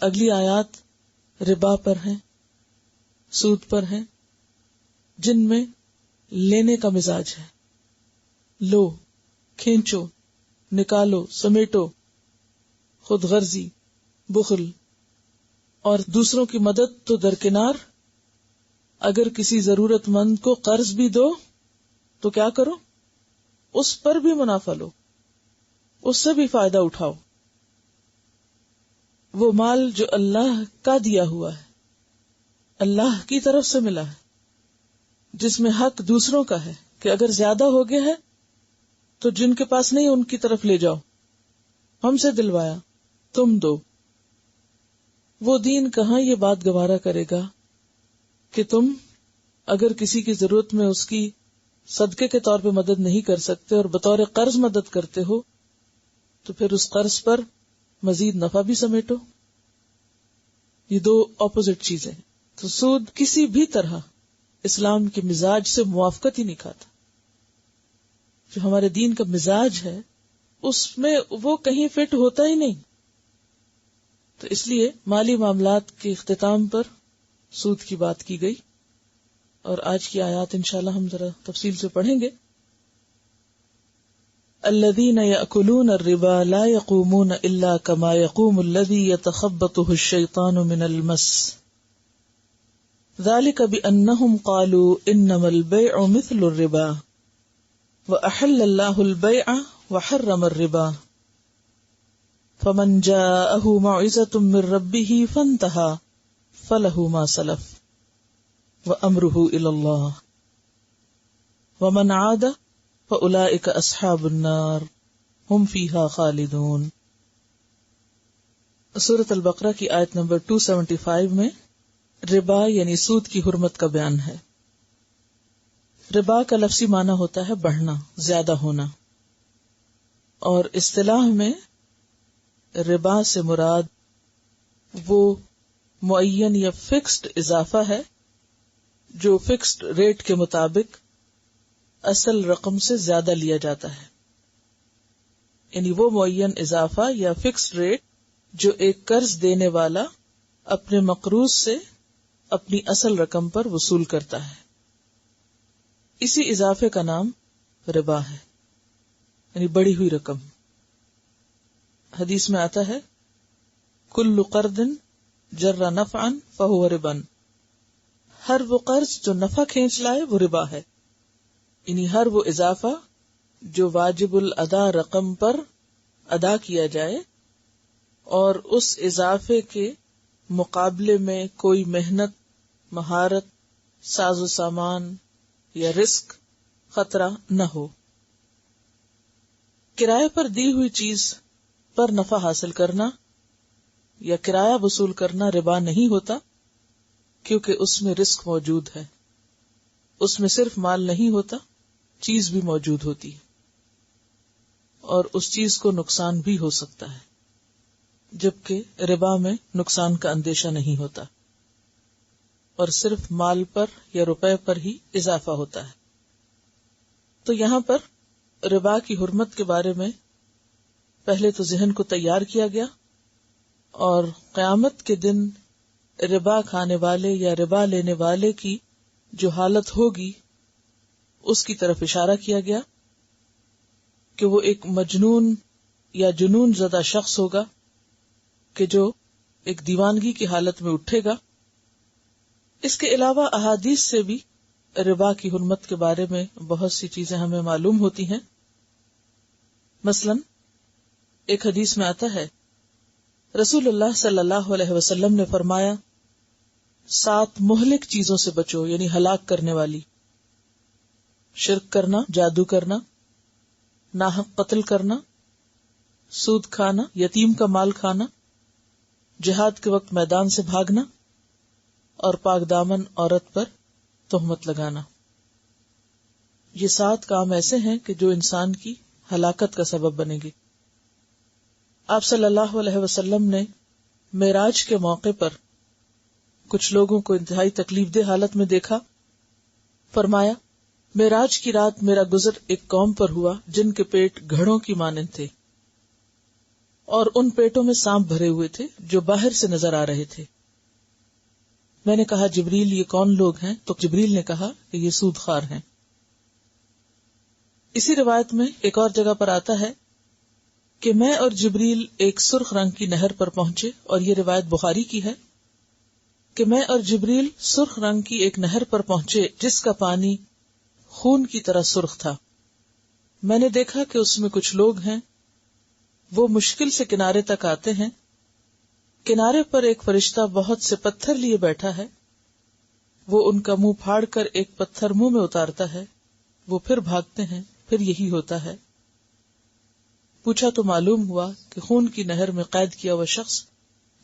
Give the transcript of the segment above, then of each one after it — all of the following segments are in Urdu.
اگلی آیات ربا پر ہیں، سود پر ہیں، جن میں لینے کا مزاج ہے، لو، کھینچو، نکالو، سمیٹو، خود غرضی، بخل، اور دوسروں کی مدد تو درکنار، اگر کسی ضرورت مند کو قرض بھی دو تو کیا کرو؟ اس پر بھی منافع لو، اس سے بھی فائدہ اٹھاؤ۔ وہ مال جو اللہ کا دیا ہوا ہے، اللہ کی طرف سے ملا ہے، جس میں حق دوسروں کا ہے کہ اگر زیادہ ہو گیا ہے تو جن کے پاس نہیں ان کی طرف لے جاؤ، ہم سے دلوایا، تم دو۔ وہ دین کہاں یہ بات گوارا کرے گا کہ تم اگر کسی کی ضرورت میں اس کی صدقے کے طور پہ مدد نہیں کر سکتے اور بطور قرض مدد کرتے ہو تو پھر اس قرض پر مزید نفع بھی سمیٹو۔ یہ دو اپوزٹ چیزیں۔ تو سود کسی بھی طرح اسلام کے مزاج سے موافقت ہی نہیں کھاتا۔ جو ہمارے دین کا مزاج ہے اس میں وہ کہیں فٹ ہوتا ہی نہیں۔ تو اس لیے مالی معاملات کے اختتام پر سود کی بات کی گئی، اور آج کی آیات انشاءاللہ ہم ذرا تفصیل سے پڑھیں گے۔ الذین یأکلون الربا لا یقومون الا کما یقوم الذی یتخبطہ الشیطان من المس ذلک بأنہم قالوا انما البیع مثل الربا وأحل اللہ البیع وحرم الربا فمن جاءہ موعظۃ من ربہ فانتہى فلہ ما سلف وامرہ الی اللہ ومن عاد فاولئک اصحاب النار ہم فیہا خالدون۔ سورۃ البقرہ کی آیت نمبر 275 میں ربا یعنی سود کی حرمت کا بیان ہے۔ ربا کا لفظی معنی ہوتا ہے بڑھنا، زیادہ ہونا، اور اصطلاح میں ربا سے مراد وہ معین یا فکسڈ اضافہ ہے جو فکسڈ ریٹ کے مطابق اصل رقم سے زیادہ لیا جاتا ہے، یعنی وہ معین اضافہ یا فکسڈ ریٹ جو ایک قرض دینے والا اپنے مقروض سے اپنی اصل رقم پر وصول کرتا ہے، اسی اضافے کا نام ربا ہے، یعنی بڑھی ہوئی رقم۔ حدیث میں آتا ہے کل قرض جر نفعا فہو ربا، ہر وہ قرض جو نفع کھینچ لائے وہ ربا ہے، یعنی ہر وہ اضافہ جو واجب الادا رقم پر ادا کیا جائے اور اس اضافے کے مقابلے میں کوئی محنت، مہارت، ساز و سامان یا رزق خطرہ نہ ہو۔ کرائے پر دی ہوئی چیز پر نفع حاصل کرنا یا کرایہ وصول کرنا ربا نہیں ہوتا، کیونکہ اس میں رزق موجود ہے، اس میں صرف مال نہیں ہوتا، چیز بھی موجود ہوتی ہے، اور اس چیز کو نقصان بھی ہو سکتا ہے، جبکہ ربا میں نقصان کا اندیشہ نہیں ہوتا اور صرف مال پر یا روپے پر ہی اضافہ ہوتا ہے۔ تو یہاں پر ربا کی حرمت کے بارے میں پہلے تو ذہن کو تیار کیا گیا، اور قیامت کے دن ربا کھانے والے یا ربا لینے والے کی جو حالت ہوگی اس کی طرف اشارہ کیا گیا کہ وہ ایک مجنون یا جنون زدہ شخص ہوگا کہ جو ایک دیوانگی کی حالت میں اٹھے گا۔ اس کے علاوہ احادیث سے بھی ربا کی حرمت کے بارے میں بہت سی چیزیں ہمیں معلوم ہوتی ہیں۔ مثلا ایک حدیث میں آتا ہے رسول اللہ صلی اللہ علیہ وسلم نے فرمایا 7 مہلک چیزوں سے بچو، یعنی ہلاک کرنے والی: شرک کرنا، جادو کرنا، ناحق قتل کرنا، سود کھانا، یتیم کا مال کھانا، جہاد کے وقت میدان سے بھاگنا، اور پاک دامن عورت پر تہمت لگانا۔ یہ 7 کام ایسے ہیں کہ جو انسان کی ہلاکت کا سبب بنے گی۔ آپ صلی اللہ علیہ وسلم نے معراج کے موقع پر کچھ لوگوں کو انتہائی تکلیف دہ حالت میں دیکھا۔ فرمایا معراج کی رات میرا گزر ایک قوم پر ہوا جن کے پیٹ گھڑوں کی مانند تھے، اور ان پیٹوں میں سانپ بھرے ہوئے تھے جو باہر سے نظر آ رہے تھے۔ میں نے کہا جبریل یہ کون لوگ ہیں؟ تو جبریل نے کہا کہ یہ سود خوار ہیں۔ اسی روایت میں ایک اور جگہ پر آتا ہے کہ میں اور جبریل ایک سرخ رنگ کی نہر پر پہنچے، اور یہ روایت بخاری کی ہے کہ میں اور جبریل سرخ رنگ کی ایک نہر پر پہنچے جس کا پانی خون کی طرح سرخ تھا۔ میں نے دیکھا کہ اس میں کچھ لوگ ہیں، وہ مشکل سے کنارے تک آتے ہیں۔ کنارے پر ایک فرشتہ بہت سے پتھر لیے بیٹھا ہے، وہ ان کا منہ پھاڑ کر ایک پتھر منہ میں اتارتا ہے، وہ پھر بھاگتے ہیں، پھر یہی ہوتا ہے۔ پوچھا تو معلوم ہوا کہ خون کی نہر میں قید کیا ہوا شخص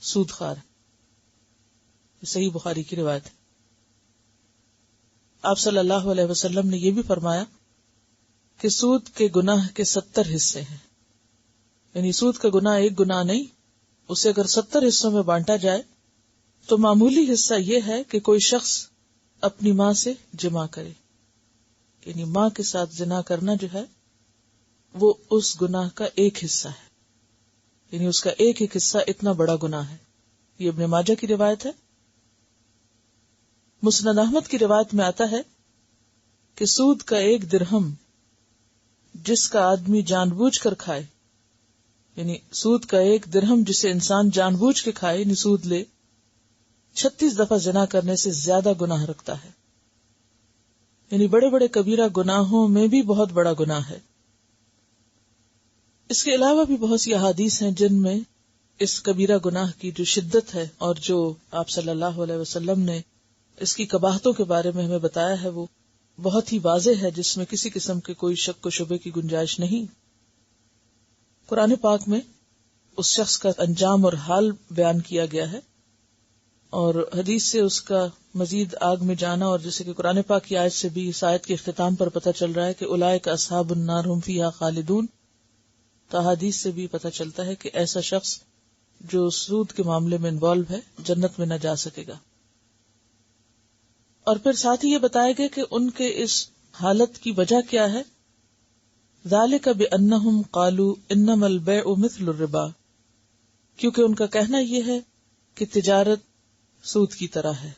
سود خوار ہے۔ صحیح بخاری کی روایت ہے۔ آپ صلی اللہ علیہ وسلم نے یہ بھی فرمایا کہ سود کے گناہ کے 70 حصے ہیں، یعنی سود کا گناہ ایک گناہ نہیں، اسے اگر 70 حصوں میں بانٹا جائے تو معمولی حصہ یہ ہے کہ کوئی شخص اپنی ماں سے جمع کرے، یعنی ماں کے ساتھ زنا کرنا جو ہے وہ اس گناہ کا ایک حصہ ہے، یعنی اس کا ایک ایک حصہ اتنا بڑا گناہ ہے۔ یہ ابن ماجہ کی روایت ہے۔ مسند احمد کی روایت میں آتا ہے کہ سود کا 1 درہم جس کا آدمی جان بوجھ کر کھائے، یعنی سود کا 1 درہم جسے انسان جان بوجھ کے کھائے، یعنی سود لے، 36 دفعہ زنا کرنے سے زیادہ گناہ رکھتا ہے۔ یعنی بڑے بڑے کبیرہ گناہوں میں بھی بہت بڑا گناہ ہے۔ اس کے علاوہ بھی بہت سی احادیث ہیں جن میں اس کبیرہ گناہ کی جو شدت ہے اور جو آپ صلی اللہ علیہ وسلم نے اس کی قباحتوں کے بارے میں ہمیں بتایا ہے وہ بہت ہی واضح ہے، جس میں کسی قسم کے کوئی شک و شبے کی گنجائش نہیں۔ قرآن پاک میں اس شخص کا انجام اور حال بیان کیا گیا ہے، اور حدیث سے اس کا مزید آگ میں جانا، اور جیسے کہ قرآن پاک کی آیت سے بھی اس آیت کے اختتام پر پتہ چل رہا ہے کہ اولئک اصحاب النار هم فیہا خالدون، تو حدیث سے بھی پتہ چلتا ہے کہ ایسا شخص جو سود کے معاملے میں انوالو ہے جنت میں نہ جا سکے گا۔ اور پھر ساتھ ہی یہ بتایا گیا کہ ان کے اس حالت کی وجہ کیا ہے، ذالک بانہم قالوا انما البیع مثل الربا، کیونکہ ان کا کہنا یہ ہے کہ تجارت سود کی طرح ہے،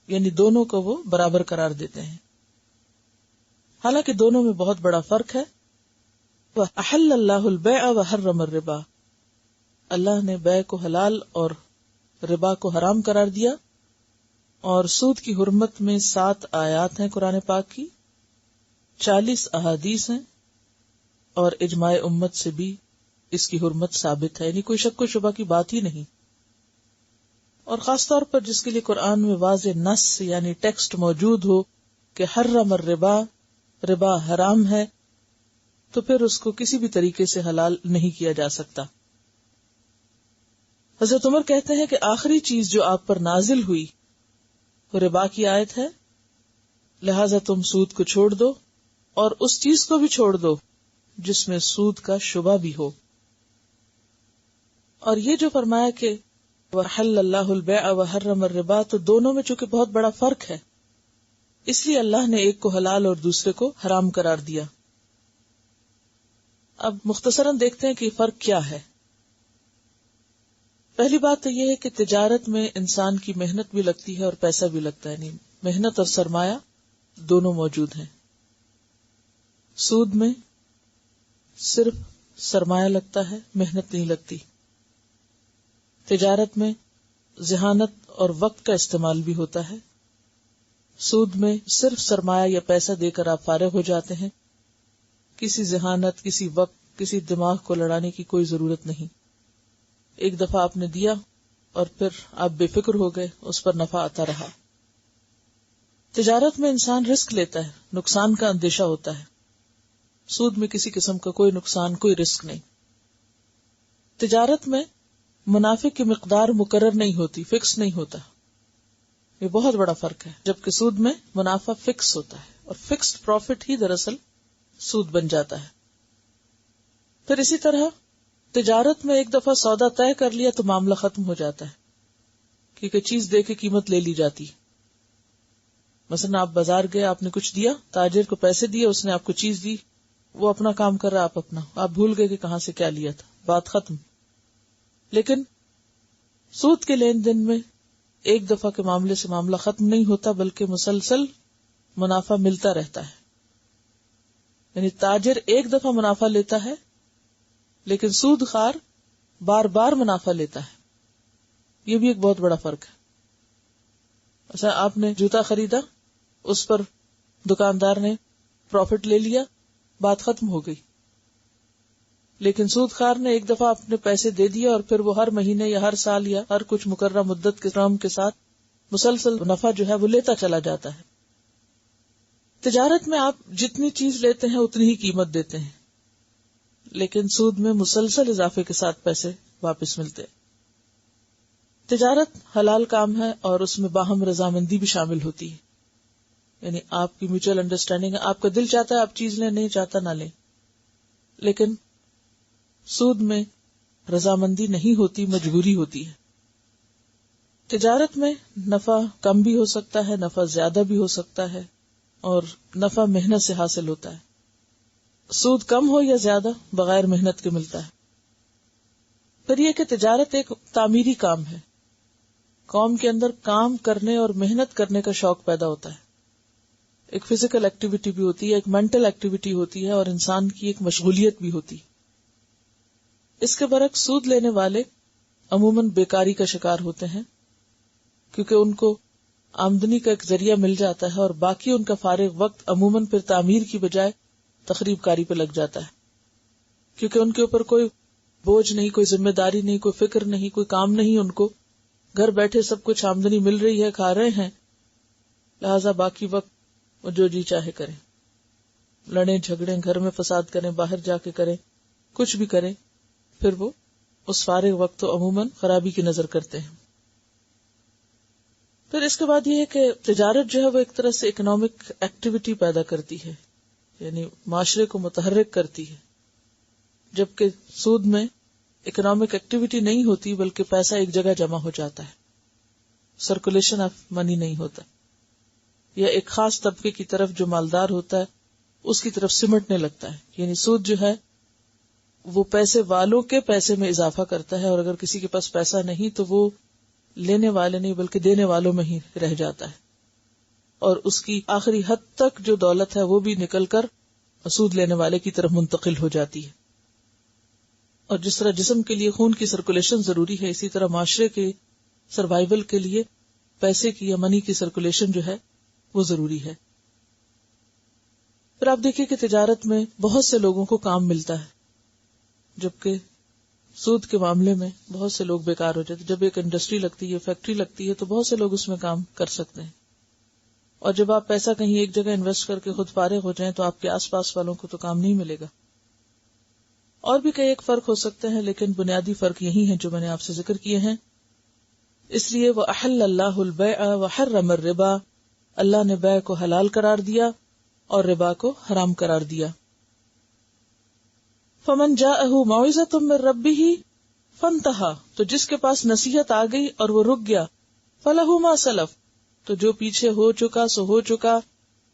یعنی دونوں کو وہ برابر قرار دیتے ہیں، حالانکہ دونوں میں بہت بڑا فرق ہے۔ وَأَحَلَّ اللَّهُ الْبَيْعَ وَحَرَّمَ الرِّبَا، اللہ نے بیع کو حلال اور ربا کو حرام قرار دیا، اور سود کی حرمت میں 7 آیات ہیں قرآن پاک کی، 40 احادیث ہیں، اور اجماع امت سے بھی اس کی حرمت ثابت ہے، یعنی کوئی شک و شبہ کی بات ہی نہیں۔ اور خاص طور پر جس کے لیے قرآن میں واضح نص یعنی ٹیکسٹ موجود ہو کہ حرم الربا، ربا حرام ہے، تو پھر اس کو کسی بھی طریقے سے حلال نہیں کیا جا سکتا۔ حضرت عمر کہتے ہیں کہ آخری چیز جو آپ پر نازل ہوئی وہ ربا کی آیت ہے، لہذا تم سود کو چھوڑ دو اور اس چیز کو بھی چھوڑ دو جس میں سود کا شبہ بھی ہو۔ اور یہ جو فرمایا کہ وَحَلَّ اللَّهُ الْبَيْعَ وَحَرَّمَ الرِّبَا، تو دونوں میں چونکہ بہت بڑا فرق ہے، اس لیے اللہ نے ایک کو حلال اور دوسرے کو حرام قرار دیا۔ اب مختصراً دیکھتے ہیں کہ فرق کیا ہے۔ پہلی بات تو یہ ہے کہ تجارت میں انسان کی محنت بھی لگتی ہے اور پیسہ بھی لگتا ہے، یعنی محنت اور سرمایہ دونوں موجود ہیں۔ سود میں صرف سرمایہ لگتا ہے، محنت نہیں لگتی۔ تجارت میں ذہانت اور وقت کا استعمال بھی ہوتا ہے، سود میں صرف سرمایہ یا پیسہ دے کر آپ فارغ ہو جاتے ہیں، کسی ذہانت، کسی وقت، کسی دماغ کو لڑانے کی کوئی ضرورت نہیں۔ ایک دفعہ آپ نے دیا اور پھر آپ بے فکر ہو گئے، اس پر نفع آتا رہا۔ تجارت میں انسان رسک لیتا ہے، نقصان کا اندیشہ ہوتا ہے، سود میں کسی قسم کا کوئی نقصان، کوئی رسک نہیں۔ تجارت میں منافع کی مقدار مقرر نہیں ہوتی، فکس نہیں ہوتا، یہ بہت بڑا فرق ہے، جبکہ سود میں منافع فکس ہوتا ہے، اور فکسڈ پروفٹ ہی دراصل سود بن جاتا ہے۔ پھر اسی طرح تجارت میں ایک دفعہ سودا طے کر لیا تو معاملہ ختم ہو جاتا ہے، کیونکہ چیز دے کے قیمت لے لی جاتی۔ مثلا آپ بازار گئے، آپ نے کچھ دیا، تاجر کو پیسے دیے، اس نے آپ کو چیز دی، وہ اپنا کام کر رہا، آپ اپنا، آپ بھول گئے کہ کہاں سے کیا لیا تھا، بات ختم۔ لیکن سود کے لین دین میں ایک دفعہ کے معاملے سے معاملہ ختم نہیں ہوتا، بلکہ مسلسل منافع ملتا رہتا ہے. یعنی تاجر ایک دفعہ منافع لیتا ہے لیکن سود خار بار بار منافع لیتا ہے. یہ بھی ایک بہت بڑا فرق ہے. اچھا، آپ نے جوتا خریدا، اس پر دکاندار نے پروفٹ لے لیا، بات ختم ہو گئی. لیکن سود خار نے ایک دفعہ اپنے پیسے دے دیے اور پھر وہ ہر مہینے یا ہر سال یا ہر کچھ مقررہ مدت کے ٹرم کے ساتھ مسلسل نفع جو ہے وہ لیتا چلا جاتا ہے. تجارت میں آپ جتنی چیز لیتے ہیں اتنی ہی قیمت دیتے ہیں، لیکن سود میں مسلسل اضافے کے ساتھ پیسے واپس ملتے ہیں. تجارت حلال کام ہے اور اس میں باہم رضامندی بھی شامل ہوتی ہے. یعنی آپ کی میوچل انڈرسٹینڈنگ ہے، آپ کا دل چاہتا ہے آپ چیز لیں، نہیں چاہتا نہ لیں. لیکن سود میں رضامندی نہیں ہوتی، مجبوری ہوتی ہے. تجارت میں نفع کم بھی ہو سکتا ہے، نفع زیادہ بھی ہو سکتا ہے، اور نفع محنت سے حاصل ہوتا ہے. سود کم ہو یا زیادہ بغیر محنت کے ملتا ہے. پھر یہ کہ تجارت ایک تعمیری کام ہے. قوم کے اندر کام کرنے اور محنت کرنے کا شوق پیدا ہوتا ہے. ایک فزیکل ایکٹیویٹی بھی ہوتی ہے، ایک مینٹل ایکٹیویٹی ہوتی ہے، اور انسان کی ایک مشغولیت بھی ہوتی ہے. اس کے برعکس سود لینے والے عموماً بیکاری کا شکار ہوتے ہیں، کیونکہ ان کو آمدنی کا ایک ذریعہ مل جاتا ہے اور باقی ان کا فارغ وقت عموماً پھر تعمیر کی بجائے تخریب کاری پہ لگ جاتا ہے، کیونکہ ان کے اوپر کوئی بوجھ نہیں، کوئی ذمہ داری نہیں، کوئی فکر نہیں، کوئی کام نہیں. ان کو گھر بیٹھے سب کچھ آمدنی مل رہی ہے، کھا رہے ہیں، لہذا باقی وقت وہ جو جی چاہے کریں، لڑیں جھگڑیں، گھر میں فساد کریں، باہر جا کے کریں، کچھ بھی کریں، پھر وہ اس فارغ وقت تو عموماً خرابی کی نظر کرتے ہیں. پھر اس کے بعد یہ ہے کہ تجارت جو ہے وہ ایک طرح سے اکنامک ایکٹیویٹی پیدا کرتی ہے، یعنی معاشرے کو متحرک کرتی ہے، جبکہ سود میں اکنامک ایکٹیویٹی نہیں ہوتی بلکہ پیسہ ایک جگہ جمع ہو جاتا ہے، سرکولیشن آف منی نہیں ہوتا، یا ایک خاص طبقے کی طرف جو مالدار ہوتا ہے اس کی طرف سمٹنے لگتا ہے. یعنی سود جو ہے وہ پیسے والوں کے پیسے میں اضافہ کرتا ہے، اور اگر کسی کے پاس پیسہ نہیں تو وہ لینے والے نہیں بلکہ دینے والوں میں ہی رہ جاتا ہے، اور اس کی آخری حد تک جو دولت ہے وہ بھی نکل کر سود لینے والے کی طرف منتقل ہو جاتی ہے. اور جس طرح جسم کے لیے خون کی سرکولیشن ضروری ہے، اسی طرح معاشرے کے سروائیول کے لیے پیسے کی یا منی کی سرکولیشن جو ہے وہ ضروری ہے. پھر آپ دیکھیے کہ تجارت میں بہت سے لوگوں کو کام ملتا ہے، جبکہ سود کے معاملے میں بہت سے لوگ بیکار ہو جاتے. جب ایک انڈسٹری لگتی ہے، فیکٹری لگتی ہے، تو بہت سے لوگ اس میں کام کر سکتے ہیں، اور جب آپ پیسہ کہیں ایک جگہ انویسٹ کر کے خود فارغ ہو جائیں تو آپ کے آس پاس والوں کو تو کام نہیں ملے گا. اور بھی کئی ایک فرق ہو سکتے ہیں، لیکن بنیادی فرق یہی ہے جو میں نے آپ سے ذکر کیے ہیں. اس لیے وَأَحَلَّ اللَّهُ الْبَيْعَ وَحَرَّمَ الرِّبَا، اللہ نے بیع کو حلال قرار دیا اور ربا کو حرام قرار دیا. فمن جاءہ موعظۃ من ربہ فانتہا، تو جس کے پاس نصیحت آ گئی اور وہ رک گیا، فلہ ما سلف، تو جو پیچھے ہو چکا سو ہو چکا،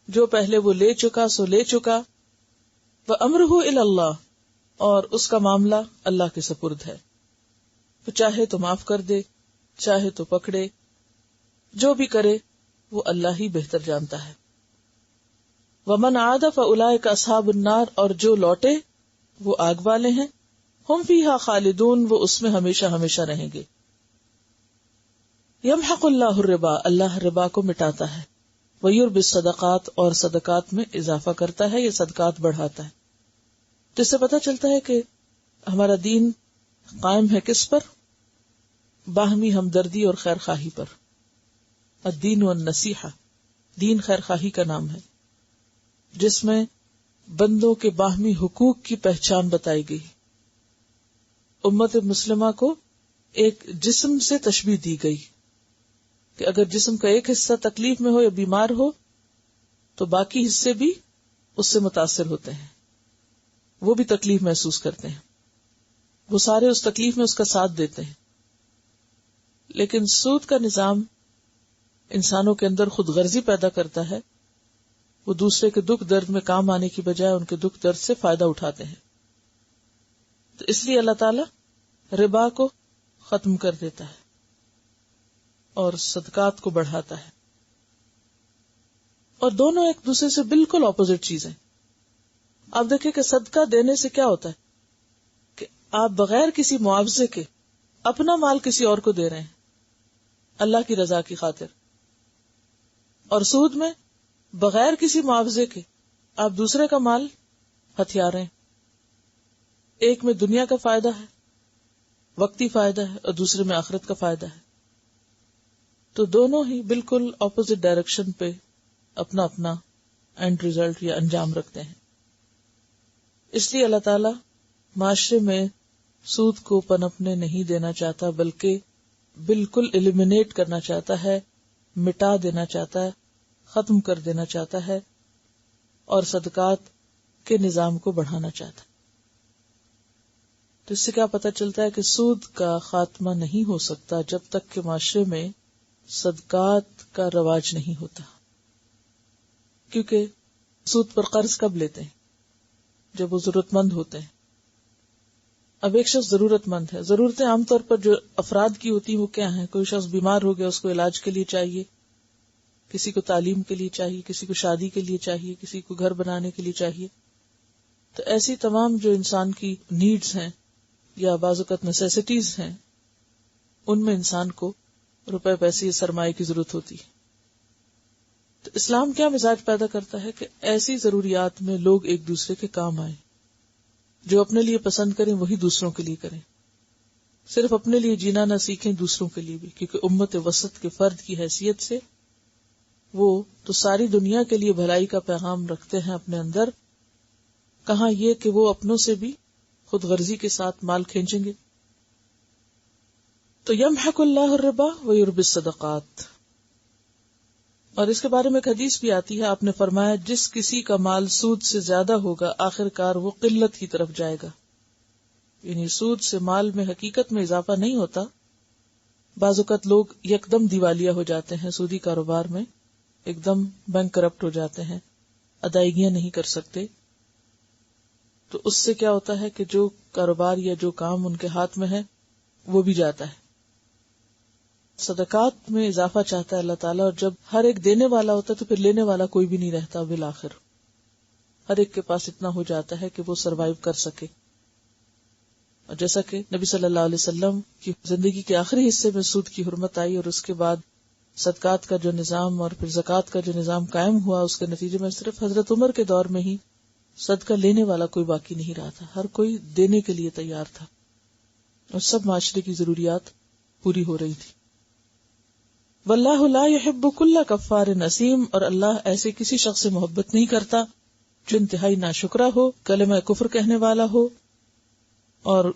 جو پہلے وہ لے چکا سو لے چکا. وامرہ الی اللہ، اور اس کا معاملہ اللہ کے سپرد ہے، تو چاہے تو معاف کر دے، چاہے تو پکڑے، جو بھی کرے وہ اللہ ہی بہتر جانتا ہے. ومن عاد فاولئک اصحاب النار، اور جو لوٹے وہ آگ والے ہیں. ہم فیہا خالدون، وہ اس میں ہمیشہ ہمیشہ رہیں گے. یمحق اللہ الربا، اللہ ربا کو مٹاتا ہے. ویربی الصدقات، اور صدقات میں اضافہ کرتا ہے، یہ صدقات بڑھاتا ہے. تو اس سے پتہ چلتا ہے کہ ہمارا دین قائم ہے کس پر؟ باہمی ہمدردی اور خیر خواہی پر. الدین والنصیحہ، دین خیر خواہی کا نام ہے، جس میں بندوں کے باہمی حقوق کی پہچان بتائی گئی. امت مسلمہ کو ایک جسم سے تشبیہ دی گئی کہ اگر جسم کا ایک حصہ تکلیف میں ہو یا بیمار ہو تو باقی حصے بھی اس سے متاثر ہوتے ہیں، وہ بھی تکلیف محسوس کرتے ہیں، وہ سارے اس تکلیف میں اس کا ساتھ دیتے ہیں. لیکن سود کا نظام انسانوں کے اندر خود غرضی پیدا کرتا ہے، وہ دوسرے کے دکھ درد میں کام آنے کی بجائے ان کے دکھ درد سے فائدہ اٹھاتے ہیں. تو اس لیے اللہ تعالیٰ ربا کو ختم کر دیتا ہے اور صدقات کو بڑھاتا ہے. اور دونوں ایک دوسرے سے بالکل اپوزٹ چیزیں. آپ دیکھیں کہ صدقہ دینے سے کیا ہوتا ہے کہ آپ بغیر کسی معاوضے کے اپنا مال کسی اور کو دے رہے ہیں اللہ کی رضا کی خاطر. اور سود میں بغیر کسی معاوضے کے آپ دوسرے کا مال ہتھیا رہے ہیں. ایک میں دنیا کا فائدہ ہے، وقتی فائدہ ہے، اور دوسرے میں آخرت کا فائدہ ہے. تو دونوں ہی بالکل اپوزٹ ڈائریکشن پہ اپنا اپنا اینڈ ریزلٹ یا انجام رکھتے ہیں. اس لیے اللہ تعالی معاشرے میں سود کو پنپنے نہیں دینا چاہتا، بلکہ بالکل ایلیمینیٹ کرنا چاہتا ہے، مٹا دینا چاہتا ہے، ختم کر دینا چاہتا ہے، اور صدقات کے نظام کو بڑھانا چاہتا ہے. تو اس سے کیا پتہ چلتا ہے کہ سود کا خاتمہ نہیں ہو سکتا جب تک کہ معاشرے میں صدقات کا رواج نہیں ہوتا. کیونکہ سود پر قرض کب لیتے ہیں؟ جب وہ ضرورت مند ہوتے ہیں. اب ایک شخص ضرورت مند ہے، ضرورتیں عام طور پر جو افراد کی ہوتی ہیں وہ کیا ہیں؟ کوئی شخص بیمار ہو گیا، اس کو علاج کے لیے چاہیے، کسی کو تعلیم کے لیے چاہیے، کسی کو شادی کے لیے چاہیے، کسی کو گھر بنانے کے لیے چاہیے. تو ایسی تمام جو انسان کی نیڈز ہیں یا بعض اوقات نیسیسٹیز ہیں، ان میں انسان کو روپے پیسے یا سرمایہ کی ضرورت ہوتی ہے. تو اسلام کیا مزاج پیدا کرتا ہے کہ ایسی ضروریات میں لوگ ایک دوسرے کے کام آئیں. جو اپنے لیے پسند کریں وہی دوسروں کے لیے کریں. صرف اپنے لیے جینا نہ سیکھیں، دوسروں کے لیے بھی. کیونکہ امت وسط کے فرد کی حیثیت سے وہ تو ساری دنیا کے لیے بھلائی کا پیغام رکھتے ہیں اپنے اندر، کہاں یہ کہ وہ اپنوں سے بھی خود غرضی کے ساتھ مال کھینچیں گے. تو یمحق اللہ الربا ویربی الصدقات. اور اس کے بارے میں ایک حدیث بھی آتی ہے، آپ نے فرمایا جس کسی کا مال سود سے زیادہ ہوگا آخر کار وہ قلت کی طرف جائے گا. یعنی سود سے مال میں حقیقت میں اضافہ نہیں ہوتا. بعض اوقات لوگ یکدم دیوالیہ ہو جاتے ہیں سودی کاروبار میں، ایک دم بینک کرپٹ ہو جاتے ہیں، ادائیگیاں نہیں کر سکتے. تو اس سے کیا ہوتا ہے کہ جو کاروبار یا جو کام ان کے ہاتھ میں ہے وہ بھی جاتا ہے. صدقات میں اضافہ چاہتا ہے اللہ تعالیٰ، اور جب ہر ایک دینے والا ہوتا ہے تو پھر لینے والا کوئی بھی نہیں رہتا. بالآخر ہر ایک کے پاس اتنا ہو جاتا ہے کہ وہ سروائیو کر سکے. اور جیسا کہ نبی صلی اللہ علیہ وسلم کی زندگی کے آخری حصے میں سود کی حرمت آئی، اور اس کے بعد صدقات کا جو نظام اور پھر زکوٰۃ کا جو نظام قائم ہوا، اس کے نتیجے میں صرف حضرت عمر کے دور میں ہی صدقہ لینے والا کوئی باقی نہیں رہا تھا. ہر کوئی دینے کے لیے تیار تھا اور سب معاشرے کی ضروریات پوری ہو رہی تھی. واللہ لا يحب كل کفار نسیم. اور اللہ ایسے کسی شخص سے محبت نہیں کرتا جو انتہائی ناشکرا ہو، کلمہ کفر کہنے والا ہو، اور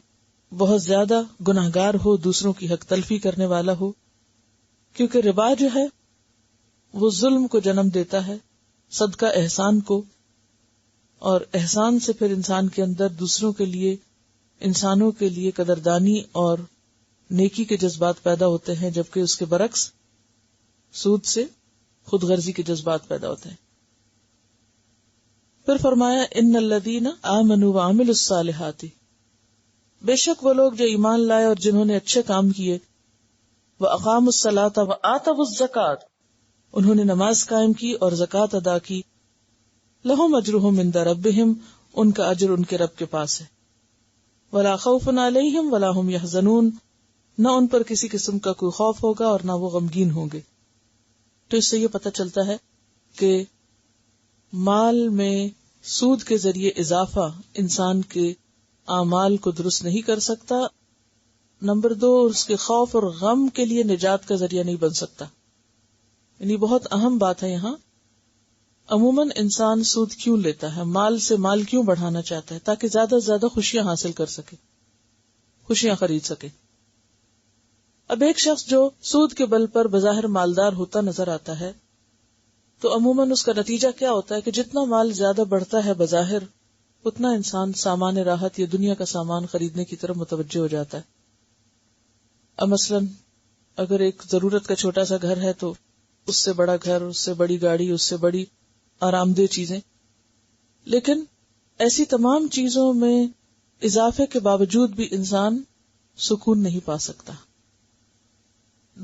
بہت زیادہ گناہگار ہو، دوسروں کی حق تلفی کرنے والا ہو. کیونکہ ربا جو ہے وہ ظلم کو جنم دیتا ہے، صدقہ احسان کو، اور احسان سے پھر انسان کے اندر دوسروں کے لیے، انسانوں کے لیے قدردانی اور نیکی کے جذبات پیدا ہوتے ہیں، جبکہ اس کے برعکس سود سے خود غرضی کے جذبات پیدا ہوتے ہیں. پھر فرمایا ان الذین آمنوا وعملوا الصالحات، بے شک وہ لوگ جو ایمان لائے اور جنہوں نے اچھے کام کیے، واقاموا الصلاۃ وآتوا الزکاۃ، انہوں نے نماز قائم کی اور زکوٰۃ ادا کی، لہم اجرہم عند ربہم، ان کا اجر ان کے رب کے پاس ہے، ولا خوف علیہم ولا هم یحزنون، نہ ان پر کسی قسم کا کوئی خوف ہوگا اور نہ وہ غمگین ہوں گے. تو اس سے یہ پتہ چلتا ہے کہ مال میں سود کے ذریعے اضافہ انسان کے اعمال کو درست نہیں کر سکتا. نمبر 2، اس کے خوف اور غم کے لیے نجات کا ذریعہ نہیں بن سکتا. یعنی بہت اہم بات ہے یہاں. عموماً انسان سود کیوں لیتا ہے، مال سے مال کیوں بڑھانا چاہتا ہے؟ تاکہ زیادہ سے زیادہ خوشیاں حاصل کر سکے، خوشیاں خرید سکے. اب ایک شخص جو سود کے بل پر بظاہر مالدار ہوتا نظر آتا ہے تو عموماً اس کا نتیجہ کیا ہوتا ہے کہ جتنا مال زیادہ بڑھتا ہے بظاہر، اتنا انسان سامان راحت یا دنیا کا سامان خریدنے کی طرف متوجہ ہو جاتا ہے. اب مثلاً اگر ایک ضرورت کا چھوٹا سا گھر ہے تو اس سے بڑا گھر، اس سے بڑی گاڑی، اس سے بڑی آرام دہ چیزیں. لیکن ایسی تمام چیزوں میں اضافے کے باوجود بھی انسان سکون نہیں پا سکتا.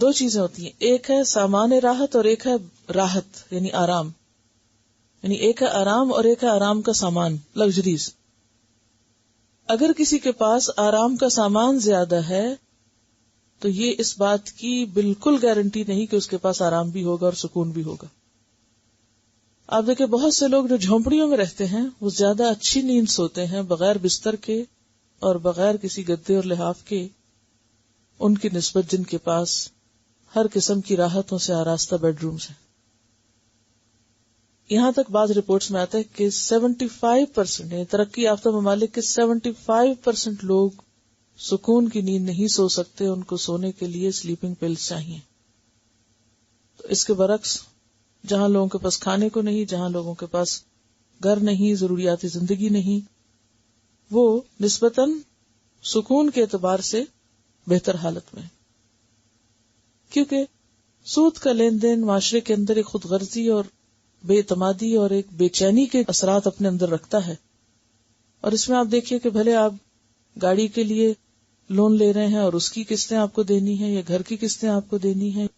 دو چیزیں ہوتی ہیں، ایک ہے سامان راحت اور ایک ہے راحت یعنی آرام، یعنی ایک ہے آرام اور ایک ہے آرام کا سامان، لگژریز. اگر کسی کے پاس آرام کا سامان زیادہ ہے تو یہ اس بات کی بالکل گارنٹی نہیں کہ اس کے پاس آرام بھی ہوگا اور سکون بھی ہوگا. آپ دیکھیں بہت سے لوگ جو جھونپڑیوں میں رہتے ہیں وہ زیادہ اچھی نیند سوتے ہیں بغیر بستر کے اور بغیر کسی گدے اور لحاف کے، ان کی نسبت جن کے پاس ہر قسم کی راحتوں سے آراستہ بیڈ رومز ہیں. یہاں تک بعض رپورٹس میں آتا ہے کہ 75% یعنی ترقی یافتہ ممالک کے 75% لوگ سکون کی نیند نہیں سو سکتے، ان کو سونے کے لیے سلیپنگ پلز چاہیے. تو اس کے برعکس جہاں لوگوں کے پاس کھانے کو نہیں، جہاں لوگوں کے پاس گھر نہیں، ضروریات زندگی نہیں، وہ نسبتاً سکون کے اعتبار سے بہتر حالت میں، کیونکہ سود کا لین دین معاشرے کے اندر ایک خود غرضی اور بے اعتمادی اور ایک بے چینی کے اثرات اپنے اندر رکھتا ہے. اور اس میں آپ دیکھیے کہ بھلے آپ گاڑی کے لیے لون لے رہے ہیں اور اس کی قسطیں آپ کو دینی ہیں یا گھر کی قسطیں آپ کو دینی ہیں،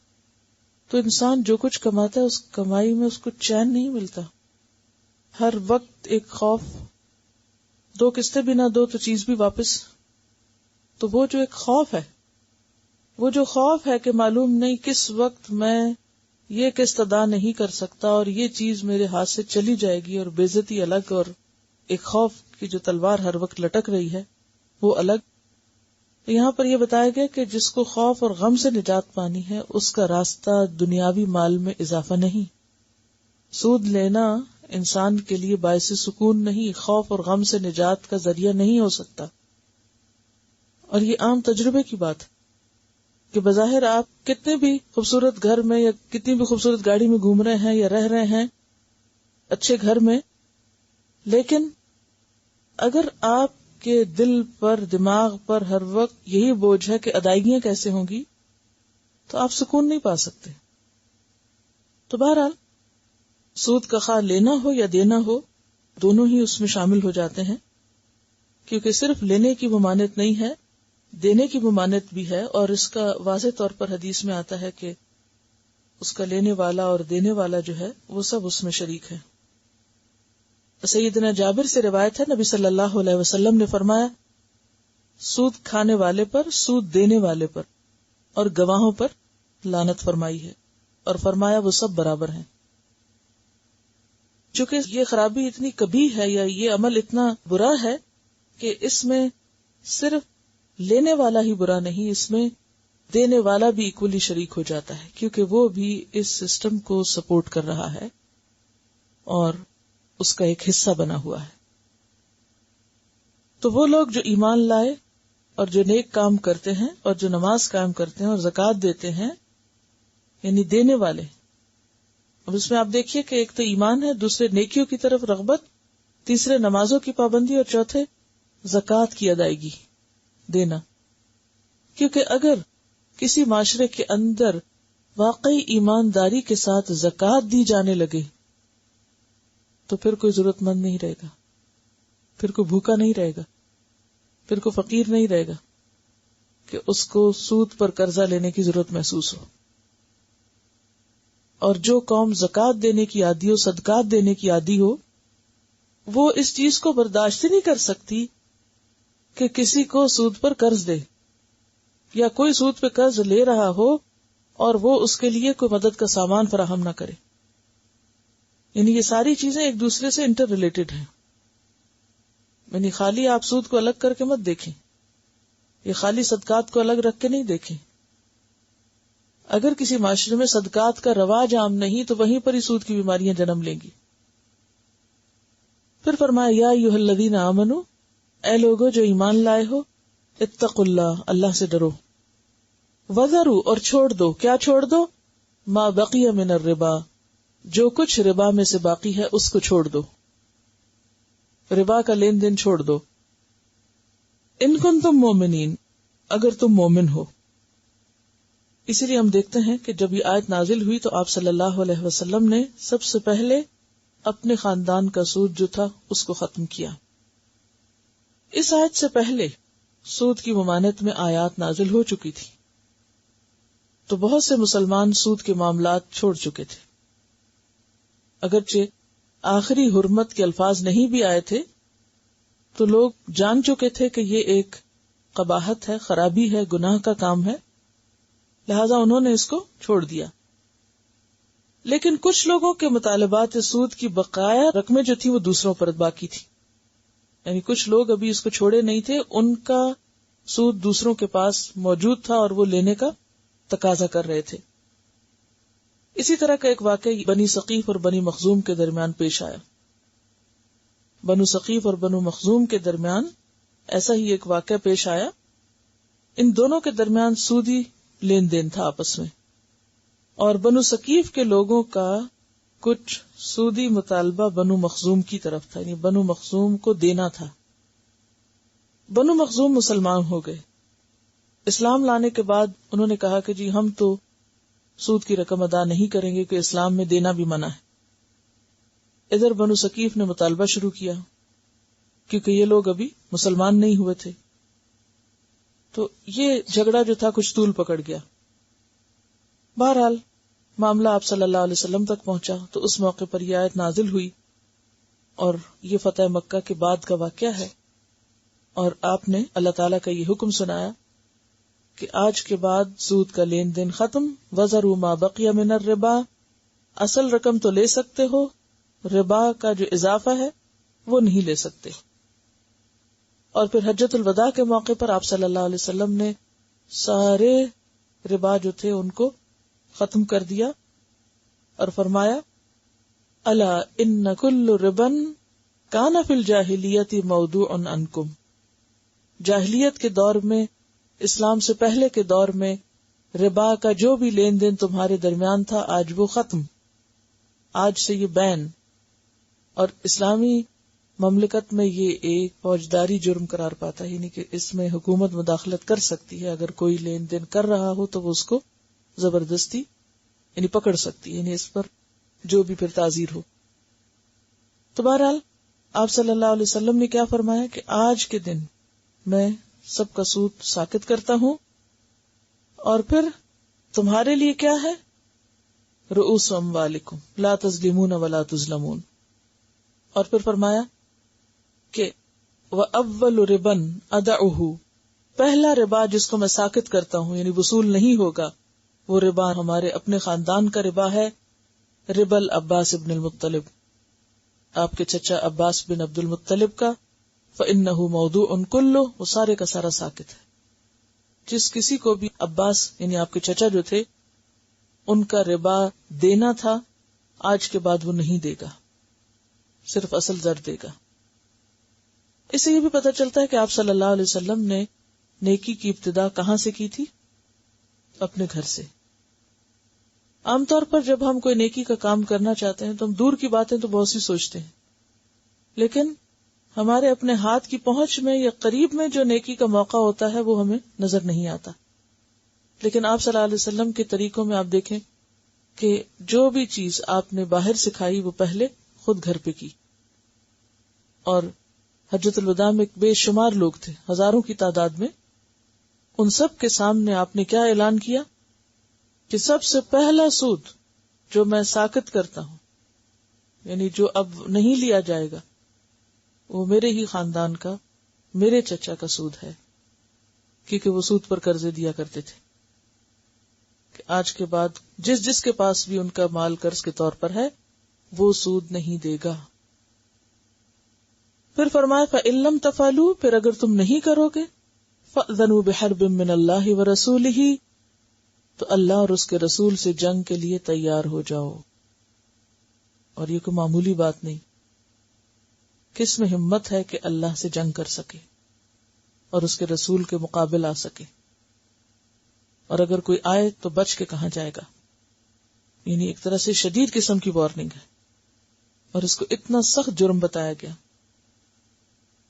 تو انسان جو کچھ کماتا ہے اس کمائی میں اس کو چین نہیں ملتا. ہر وقت ایک خوف، دو قسطیں بھی نہ دو تو چیز بھی واپس. تو وہ جو ایک خوف ہے کہ معلوم نہیں کس وقت میں یہ قسط ادا نہیں کر سکتا اور یہ چیز میرے ہاتھ سے چلی جائے گی، اور بے عزتی الگ اور ایک خوف کی جو تلوار ہر وقت لٹک رہی ہے وہ الگ. تو یہاں پر یہ بتایا گیا کہ جس کو خوف اور غم سے نجات پانی ہے اس کا راستہ دنیاوی مال میں اضافہ نہیں. سود لینا انسان کے لیے باعث سکون نہیں، خوف اور غم سے نجات کا ذریعہ نہیں ہو سکتا. اور یہ عام تجربے کی بات ہے کہ بظاہر آپ کتنے بھی خوبصورت گھر میں یا کتنی بھی خوبصورت گاڑی میں گھوم رہے ہیں یا رہ رہے ہیں اچھے گھر میں، لیکن اگر آپ کے دل پر دماغ پر ہر وقت یہی بوجھ ہے کہ ادائیگیاں کیسے ہوں گی تو آپ سکون نہیں پا سکتے. تو بہرحال سود کا خواہ لینا ہو یا دینا ہو دونوں ہی اس میں شامل ہو جاتے ہیں، کیونکہ صرف لینے کی ممانعت نہیں ہے، دینے کی ممانعت بھی ہے. اور اس کا واضح طور پر حدیث میں آتا ہے کہ اس کا لینے والا اور دینے والا جو ہے وہ سب اس میں شریک ہے. سیدنا جابر سے روایت ہے، نبی صلی اللہ علیہ وسلم نے فرمایا، سود کھانے والے پر، سود دینے والے پر اور گواہوں پر لعنت فرمائی ہے، اور فرمایا وہ سب برابر ہیں. چونکہ یہ خرابی اتنی کبھی ہے یا یہ عمل اتنا برا ہے کہ اس میں صرف لینے والا ہی برا نہیں، اس میں دینے والا بھی ایکولی شریک ہو جاتا ہے، کیونکہ وہ بھی اس سسٹم کو سپورٹ کر رہا ہے اور اس کا ایک حصہ بنا ہوا ہے. تو وہ لوگ جو ایمان لائے اور جو نیک کام کرتے ہیں اور جو نماز قائم کرتے ہیں اور زکوٰۃ دیتے ہیں، یعنی دینے والے. اب اس میں آپ دیکھیے کہ ایک تو ایمان ہے، دوسرے نیکیوں کی طرف رغبت، تیسرے نمازوں کی پابندی، اور چوتھے زکوٰۃ کی ادائیگی، دینا. کیونکہ اگر کسی معاشرے کے اندر واقعی ایمانداری کے ساتھ زکوٰۃ دی جانے لگے تو پھر کوئی ضرورت مند نہیں رہے گا، پھر کوئی بھوکا نہیں رہے گا، پھر کوئی فقیر نہیں رہے گا کہ اس کو سود پر قرضہ لینے کی ضرورت محسوس ہو. اور جو قوم زکوٰۃ دینے کی عادی ہو، صدقات دینے کی عادی ہو، وہ اس چیز کو برداشت نہیں کر سکتی کہ کسی کو سود پر قرض دے یا کوئی سود پہ قرض لے رہا ہو اور وہ اس کے لیے کوئی مدد کا سامان فراہم نہ کرے. یعنی یہ ساری چیزیں ایک دوسرے سے انٹر ریلیٹڈ ہیں. یعنی خالی آپ سود کو الگ کر کے مت دیکھیں، یہ خالی صدقات کو الگ رکھ کے نہیں دیکھیں. اگر کسی معاشرے میں صدقات کا رواج عام نہیں تو وہیں پر ہی سود کی بیماریاں جنم لیں گی. پھر فرمایا یا ایھا الذین آمنوا، اے لوگو جو ایمان لائے ہو، اتقوا اللہ، اللہ سے ڈرو، وذروا اور چھوڑ دو، کیا چھوڑ دو؟ ما بقی من الربا، جو کچھ ربا میں سے باقی ہے اس کو چھوڑ دو، ربا کا لین دین چھوڑ دو. ان کنتم مومنین، اگر تم مومن ہو. اسی لیے ہم دیکھتے ہیں کہ جب یہ آیت نازل ہوئی تو آپ صلی اللہ علیہ وسلم نے سب سے پہلے اپنے خاندان کا سود جو تھا اس کو ختم کیا. اس آیت سے پہلے سود کی ممانعت میں آیات نازل ہو چکی تھی. تو بہت سے مسلمان سود کے معاملات چھوڑ چکے تھے. اگرچہ آخری حرمت کے الفاظ نہیں بھی آئے تھے تو لوگ جان چکے تھے کہ یہ ایک قباحت ہے، خرابی ہے، گناہ کا کام ہے، لہذا انہوں نے اس کو چھوڑ دیا. لیکن کچھ لوگوں کے مطالبات سود کی بقایا رقمیں جو تھیں وہ دوسروں پر باقی تھی. یعنی کچھ لوگ ابھی اس کو چھوڑے نہیں تھے، ان کا سود دوسروں کے پاس موجود تھا اور وہ لینے کا تقاضا کر رہے تھے. اسی طرح کا ایک واقعہ بنی ثقیف اور بنی مخزوم کے درمیان پیش آیا. بنو ثقیف اور بنو مخزوم کے درمیان ایسا ہی ایک واقعہ پیش آیا. ان دونوں کے درمیان سودی لین دین تھا آپس میں، اور بنو ثقیف کے لوگوں کا کچھ سودی مطالبہ بنو مخزوم کی طرف تھا، یعنی بنو مخزوم کو دینا تھا. بنو مخزوم مسلمان ہو گئے. اسلام لانے کے بعد انہوں نے کہا کہ جی ہم تو سود کی رقم ادا نہیں کریں گے کہ اسلام میں دینا بھی منع ہے. ادھر بنو ثقیف نے مطالبہ شروع کیا کیونکہ یہ لوگ ابھی مسلمان نہیں ہوئے تھے. تو یہ جھگڑا جو تھا کچھ طول پکڑ گیا. بہرحال معاملہ آپ صلی اللہ علیہ وسلم تک پہنچا تو اس موقع پر یہ آیت نازل ہوئی، اور یہ فتح مکہ کے بعد کا واقعہ ہے. اور آپ نے اللہ تعالیٰ کا یہ حکم سنایا کہ آج کے بعد سود کا لین دین ختم. وَذَرُوا مَا بَقِيَ مِنَ الرِّبَا، اصل رقم تو لے سکتے ہو، ربا کا جو اضافہ ہے وہ نہیں لے سکتے. اور پھر حجۃ الوداع کے موقع پر آپ صلی اللہ علیہ وسلم نے سارے ربا جو تھے ان کو ختم کر دیا اور فرمایا الا ان کل ربا کان فی الجاہلیت موضوع عنکم. جاہلیت کے دور میں، اسلام سے پہلے کے دور میں، ربا کا جو بھی لین دین تمہارے درمیان تھا آج وہ ختم. آج سے یہ بین. اور اسلامی مملکت میں یہ ایک فوجداری جرم قرار پاتا ہے، یعنی کہ اس میں حکومت مداخلت کر سکتی ہے. اگر کوئی لین دین کر رہا ہو تو وہ اس کو زبردستی یعنی پکڑ سکتی ہے، یعنی اس پر جو بھی پھر تعزیر ہو. تو بہرحال آپ صلی اللہ علیہ وسلم نے کیا فرمایا کہ آج کے دن میں سب کا سود ساکت کرتا ہوں، اور پھر تمہارے لیے کیا ہے، رؤوس اموالکم لا تظلمون ولا تظلمون. اور پھر فرمایا کہ وَأَوَّلُ رِبًا أَدَعُهُ، پہلا ربا جس کو میں ساکت کرتا ہوں یعنی وصول نہیں ہوگا، وہ ربا ہمارے اپنے خاندان کا ربا ہے، ربا العباس بن المطلب، آپ کے چچا عباس بن عبد المطلب کا. فَإِنَّهُ مَوْضُوعٌ كُلُّهُ، وہ سارے کا سارا ساکت ہے. جس کسی کو بھی عباس یعنی آپ کے چچا جو تھے ان کا ربا دینا تھا، آج کے بعد وہ نہیں دے گا، صرف اصل زر دے گا. اس سے یہ بھی پتہ چلتا ہے کہ آپ صلی اللہ علیہ وسلم نے نیکی کی ابتدا کہاں سے کی تھی؟ اپنے گھر سے. عام طور پر جب ہم کوئی نیکی کا کام کرنا چاہتے ہیں تو ہم دور کی باتیں تو بہت سی سوچتے ہیں، لیکن ہمارے اپنے ہاتھ کی پہنچ میں یا قریب میں جو نیکی کا موقع ہوتا ہے وہ ہمیں نظر نہیں آتا. لیکن آپ صلی اللہ علیہ وسلم کے طریقوں میں آپ دیکھیں کہ جو بھی چیز آپ نے باہر سکھائی وہ پہلے خود گھر پہ کی. اور حجۃ الوداع میں بے شمار لوگ تھے، ہزاروں کی تعداد میں. ان سب کے سامنے آپ نے کیا اعلان کیا کہ سب سے پہلا سود جو میں ساکت کرتا ہوں، یعنی جو اب نہیں لیا جائے گا، وہ میرے ہی خاندان کا، میرے چچا کا سود ہے، کیونکہ وہ سود پر قرضے دیا کرتے تھے. کہ آج کے بعد جس کے پاس بھی ان کا مال قرض کے طور پر ہے وہ سود نہیں دے گا. پھر فرمایا فَإِن لَّمْ تَفْعَلُوا، پھر اگر تم نہیں کرو گے، فَأْذَنُوا بِحَرْبٍ مِّنَ اللَّهِ وَرَسُولِهِ، تو اللہ اور اس کے رسول سے جنگ کے لیے تیار ہو جاؤ. اور یہ کوئی معمولی بات نہیں، کس میں ہمت ہے کہ اللہ سے جنگ کر سکے اور اس کے رسول کے مقابل آ سکے؟ اور اگر کوئی آئے تو بچ کے کہاں جائے گا؟ یعنی ایک طرح سے شدید قسم کی وارننگ ہے، اور اس کو اتنا سخت جرم بتایا گیا.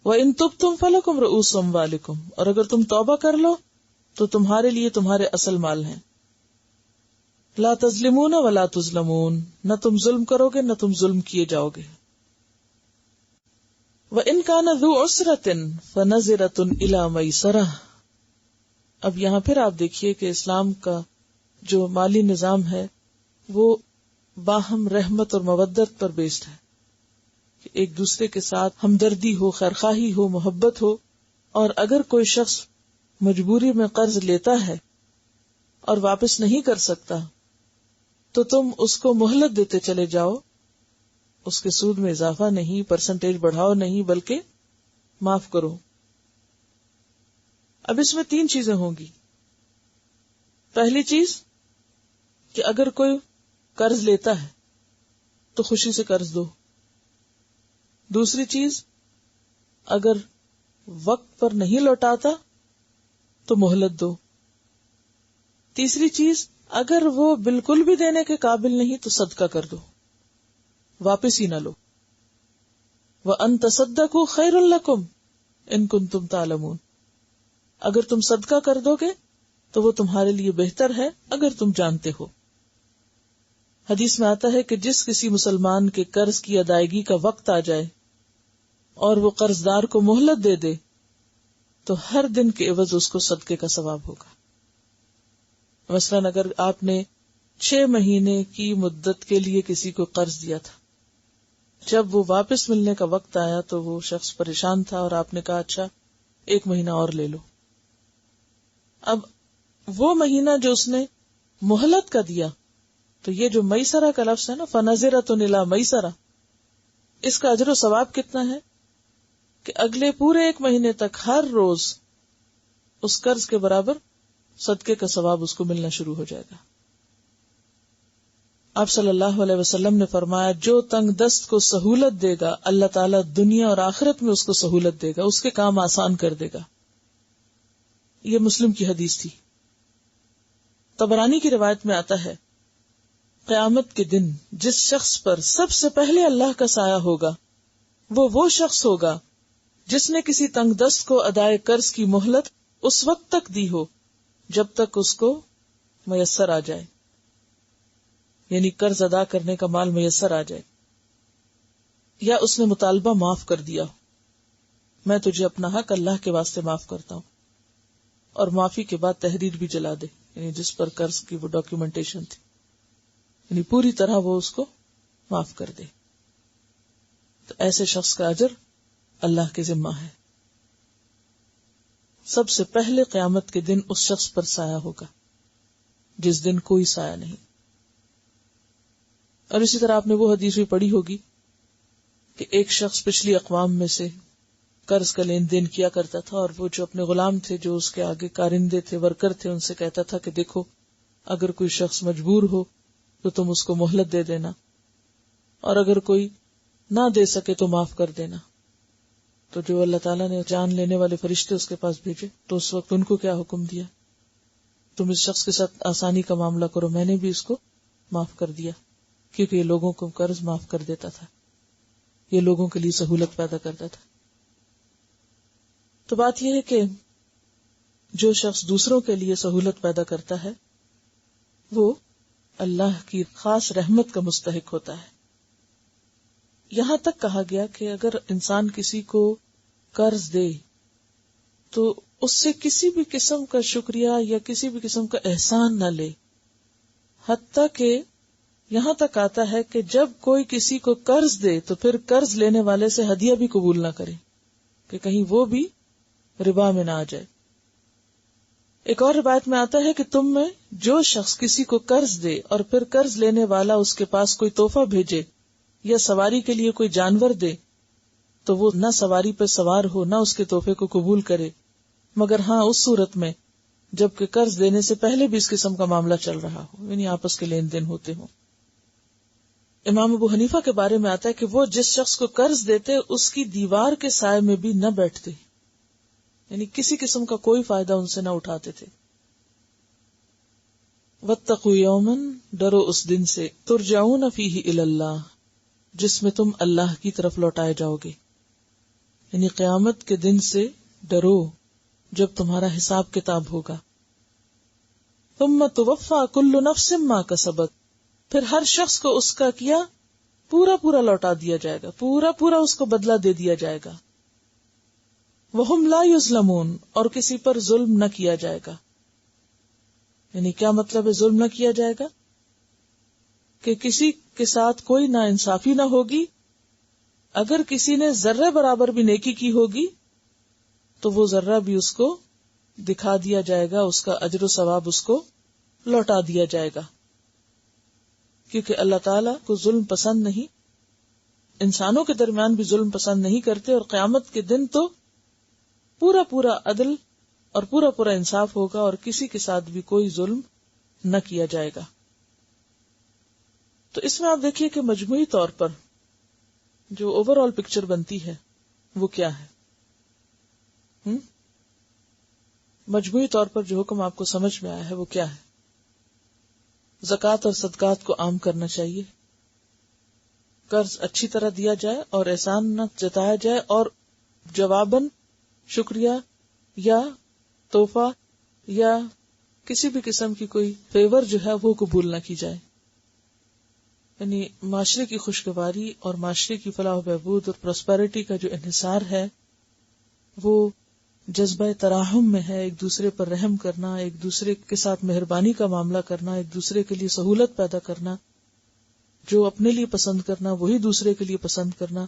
وَإِن تُبْتُمْ فَلَكُمْ رُؤُوسُ أَمْوَالِكُمْ، اور اگر تم توبہ کر لو تو تمہارے لیے تمہارے اصل مال ہیں. لا تظلمون ولا تظلمون، نہ تم ظلم کرو گے نہ تم ظلم کیے جاؤ گے. وَإِن كَانَ ذُو عُسْرَةٍ فَنَظِرَةٌ إِلَى مَيْسَرَةٍ. اب یہاں پھر آپ دیکھیے کہ اسلام کا جو مالی نظام ہے وہ باہم رحمت اور مودت پر بیسڈ ہے، کہ ایک دوسرے کے ساتھ ہمدردی ہو، خیرخواہی ہو، محبت ہو. اور اگر کوئی شخص مجبوری میں قرض لیتا ہے اور واپس نہیں کر سکتا تو تم اس کو مہلت دیتے چلے جاؤ، اس کے سود میں اضافہ نہیں، پرسنٹیج بڑھاؤ نہیں، بلکہ معاف کرو. اب اس میں 3 چیزیں ہوں گی. پہلی چیز کہ اگر کوئی قرض لیتا ہے تو خوشی سے قرض دو. دوسری چیز، اگر وقت پر نہیں لوٹاتا تو مہلت دو. تیسری چیز، اگر وہ بالکل بھی دینے کے قابل نہیں تو صدقہ کر دو، واپس ہی نہ لو. وَأَن تَصَدَّقُوا خَيْرٌ لَكُمْ إِن كُنتُمْ تَعْلَمُونَ. اگر تم صدقہ کر دو گے تو وہ تمہارے لیے بہتر ہے اگر تم جانتے ہو. حدیث میں آتا ہے کہ جس کسی مسلمان کے قرض کی ادائیگی کا وقت آ جائے اور وہ قرضدار کو مہلت دے دے تو ہر دن کے عوض اس کو صدقے کا ثواب ہوگا. مثلاً اگر آپ نے 6 مہینے کی مدت کے لیے کسی کو قرض دیا تھا، جب وہ واپس ملنے کا وقت آیا تو وہ شخص پریشان تھا اور آپ نے کہا اچھا 1 مہینہ اور لے لو. اب وہ مہینہ جو اس نے مہلت کا دیا، تو یہ جو میسرہ کا لفظ ہے نا، فَنَظِرَةٌ إِلَىٰ مَيْسَرَةٍ، اس کا اجر و ثواب کتنا ہے کہ اگلے پورے 1 مہینے تک ہر روز اس قرض کے برابر صدقے کا ثواب اس کو ملنا شروع ہو جائے گا. آپ صلی اللہ علیہ وسلم نے فرمایا جو تنگ دست کو سہولت دے گا اللہ تعالیٰ دنیا اور آخرت میں اس کو سہولت دے گا، اس کے کام آسان کر دے گا. یہ مسلم کی حدیث تھی. طبرانی کی روایت میں آتا ہے قیامت کے دن جس شخص پر سب سے پہلے اللہ کا سایہ ہوگا وہ شخص ہوگا جس نے کسی تنگ دست کو ادائے قرض کی مہلت اس وقت تک دی ہو جب تک اس کو میسر آ جائے، یعنی قرض ادا کرنے کا مال میسر آ جائے، یا اس نے مطالبہ معاف کر دیا، میں تجھے اپنا حق اللہ کے واسطے معاف کرتا ہوں، اور معافی کے بعد تحریر بھی جلا دے، یعنی جس پر قرض کی وہ ڈاکیومنٹیشن تھی، یعنی پوری طرح وہ اس کو معاف کر دے. تو ایسے شخص کا اجر اللہ کے ذمہ ہے. سب سے پہلے قیامت کے دن اس شخص پر سایہ ہوگا جس دن کوئی سایہ نہیں. اور اسی طرح آپ نے وہ حدیث بھی پڑھی ہوگی کہ ایک شخص پچھلی اقوام میں سے قرض کا لین دین کیا کرتا تھا، اور وہ جو اپنے غلام تھے، جو اس کے آگے کارندے تھے، ورکر تھے، ان سے کہتا تھا کہ دیکھو اگر کوئی شخص مجبور ہو تو تم اس کو مہلت دے دینا، اور اگر کوئی نہ دے سکے تو معاف کر دینا. تو جو اللہ تعالیٰ نے جان لینے والے فرشتے اس کے پاس بھیجے تو اس وقت ان کو کیا حکم دیا، تم اس شخص کے ساتھ آسانی کا معاملہ کرو، میں نے بھی اس کو معاف کر دیا، کیونکہ یہ لوگوں کو قرض معاف کر دیتا تھا، یہ لوگوں کے لیے سہولت پیدا کرتا تھا. تو بات یہ ہے کہ جو شخص دوسروں کے لیے سہولت پیدا کرتا ہے وہ اللہ کی خاص رحمت کا مستحق ہوتا ہے. یہاں تک کہا گیا کہ اگر انسان کسی کو قرض دے تو اس سے کسی بھی قسم کا شکریہ یا کسی بھی قسم کا احسان نہ لے، حتیٰ کہ یہاں تک آتا ہے کہ جب کوئی کسی کو قرض دے تو پھر قرض لینے والے سے ہدیہ بھی قبول نہ کرے کہ کہیں وہ بھی ربا میں نہ آ جائے. ایک اور روایت میں آتا ہے کہ تم میں جو شخص کسی کو قرض دے اور پھر قرض لینے والا اس کے پاس کوئی تحفہ بھیجے یا سواری کے لیے کوئی جانور دے تو وہ نہ سواری پہ سوار ہو نہ اس کے تحفے کو قبول کرے، مگر ہاں اس صورت میں جبکہ قرض دینے سے پہلے بھی اس قسم کا معاملہ چل رہا ہو، یعنی آپس کے لین دین ہوتے ہوں. امام ابو حنیفہ کے بارے میں آتا ہے کہ وہ جس شخص کو قرض دیتے اس کی دیوار کے سائے میں بھی نہ بیٹھتے، یعنی کسی قسم کا کوئی فائدہ ان سے نہ اٹھاتے تھے. واتقوا یوما، ڈرو اس دن سے، ترجعون فیہ الی اللہ، جس میں تم اللہ کی طرف لوٹائے جاؤ گے، یعنی قیامت کے دن سے ڈرو جب تمہارا حساب کتاب ہوگا. ثم توفی کل نفس ما کسبت، پھر ہر شخص کو اس کا کیا پورا پورا لوٹا دیا جائے گا، پورا پورا اس کو بدلہ دے دیا جائے گا. وہم لا یظلمون، اور کسی پر ظلم نہ کیا جائے گا. یعنی کیا مطلب ہے ظلم نہ کیا جائے گا؟ کہ کسی کے ساتھ کوئی ناانصافی نہ ہوگی. اگر کسی نے ذرہ برابر بھی نیکی کی ہوگی تو وہ ذرہ بھی اس کو دکھا دیا جائے گا، اس کا اجر و ثواب اس کو لوٹا دیا جائے گا. کیونکہ اللہ تعالیٰ کو ظلم پسند نہیں، انسانوں کے درمیان بھی ظلم پسند نہیں کرتے، اور قیامت کے دن تو پورا پورا عدل اور پورا پورا انصاف ہوگا اور کسی کے ساتھ بھی کوئی ظلم نہ کیا جائے گا. تو اس میں آپ دیکھیے کہ مجموعی طور پر جو اوور آل پکچر بنتی ہے وہ کیا ہے. مجموعی طور پر جو حکم آپ کو سمجھ میں آیا ہے وہ کیا ہے؟ زکوٰۃ اور صدقات کو عام کرنا چاہیے، قرض اچھی طرح دیا جائے اور احسان نہ جتایا جائے، اور جواباً شکریہ یا تحفہ یا کسی بھی قسم کی کوئی فیور جو ہے وہ قبول نہ کی جائے. یعنی معاشرے کی خوشگواری اور معاشرے کی فلاح و بہبود اور پراسپیرٹی کا جو انحصار ہے وہ جذبہ تراحم میں ہے. ایک دوسرے پر رحم کرنا، ایک دوسرے کے ساتھ مہربانی کا معاملہ کرنا، ایک دوسرے کے لیے سہولت پیدا کرنا، جو اپنے لیے پسند کرنا وہی دوسرے کے لیے پسند کرنا،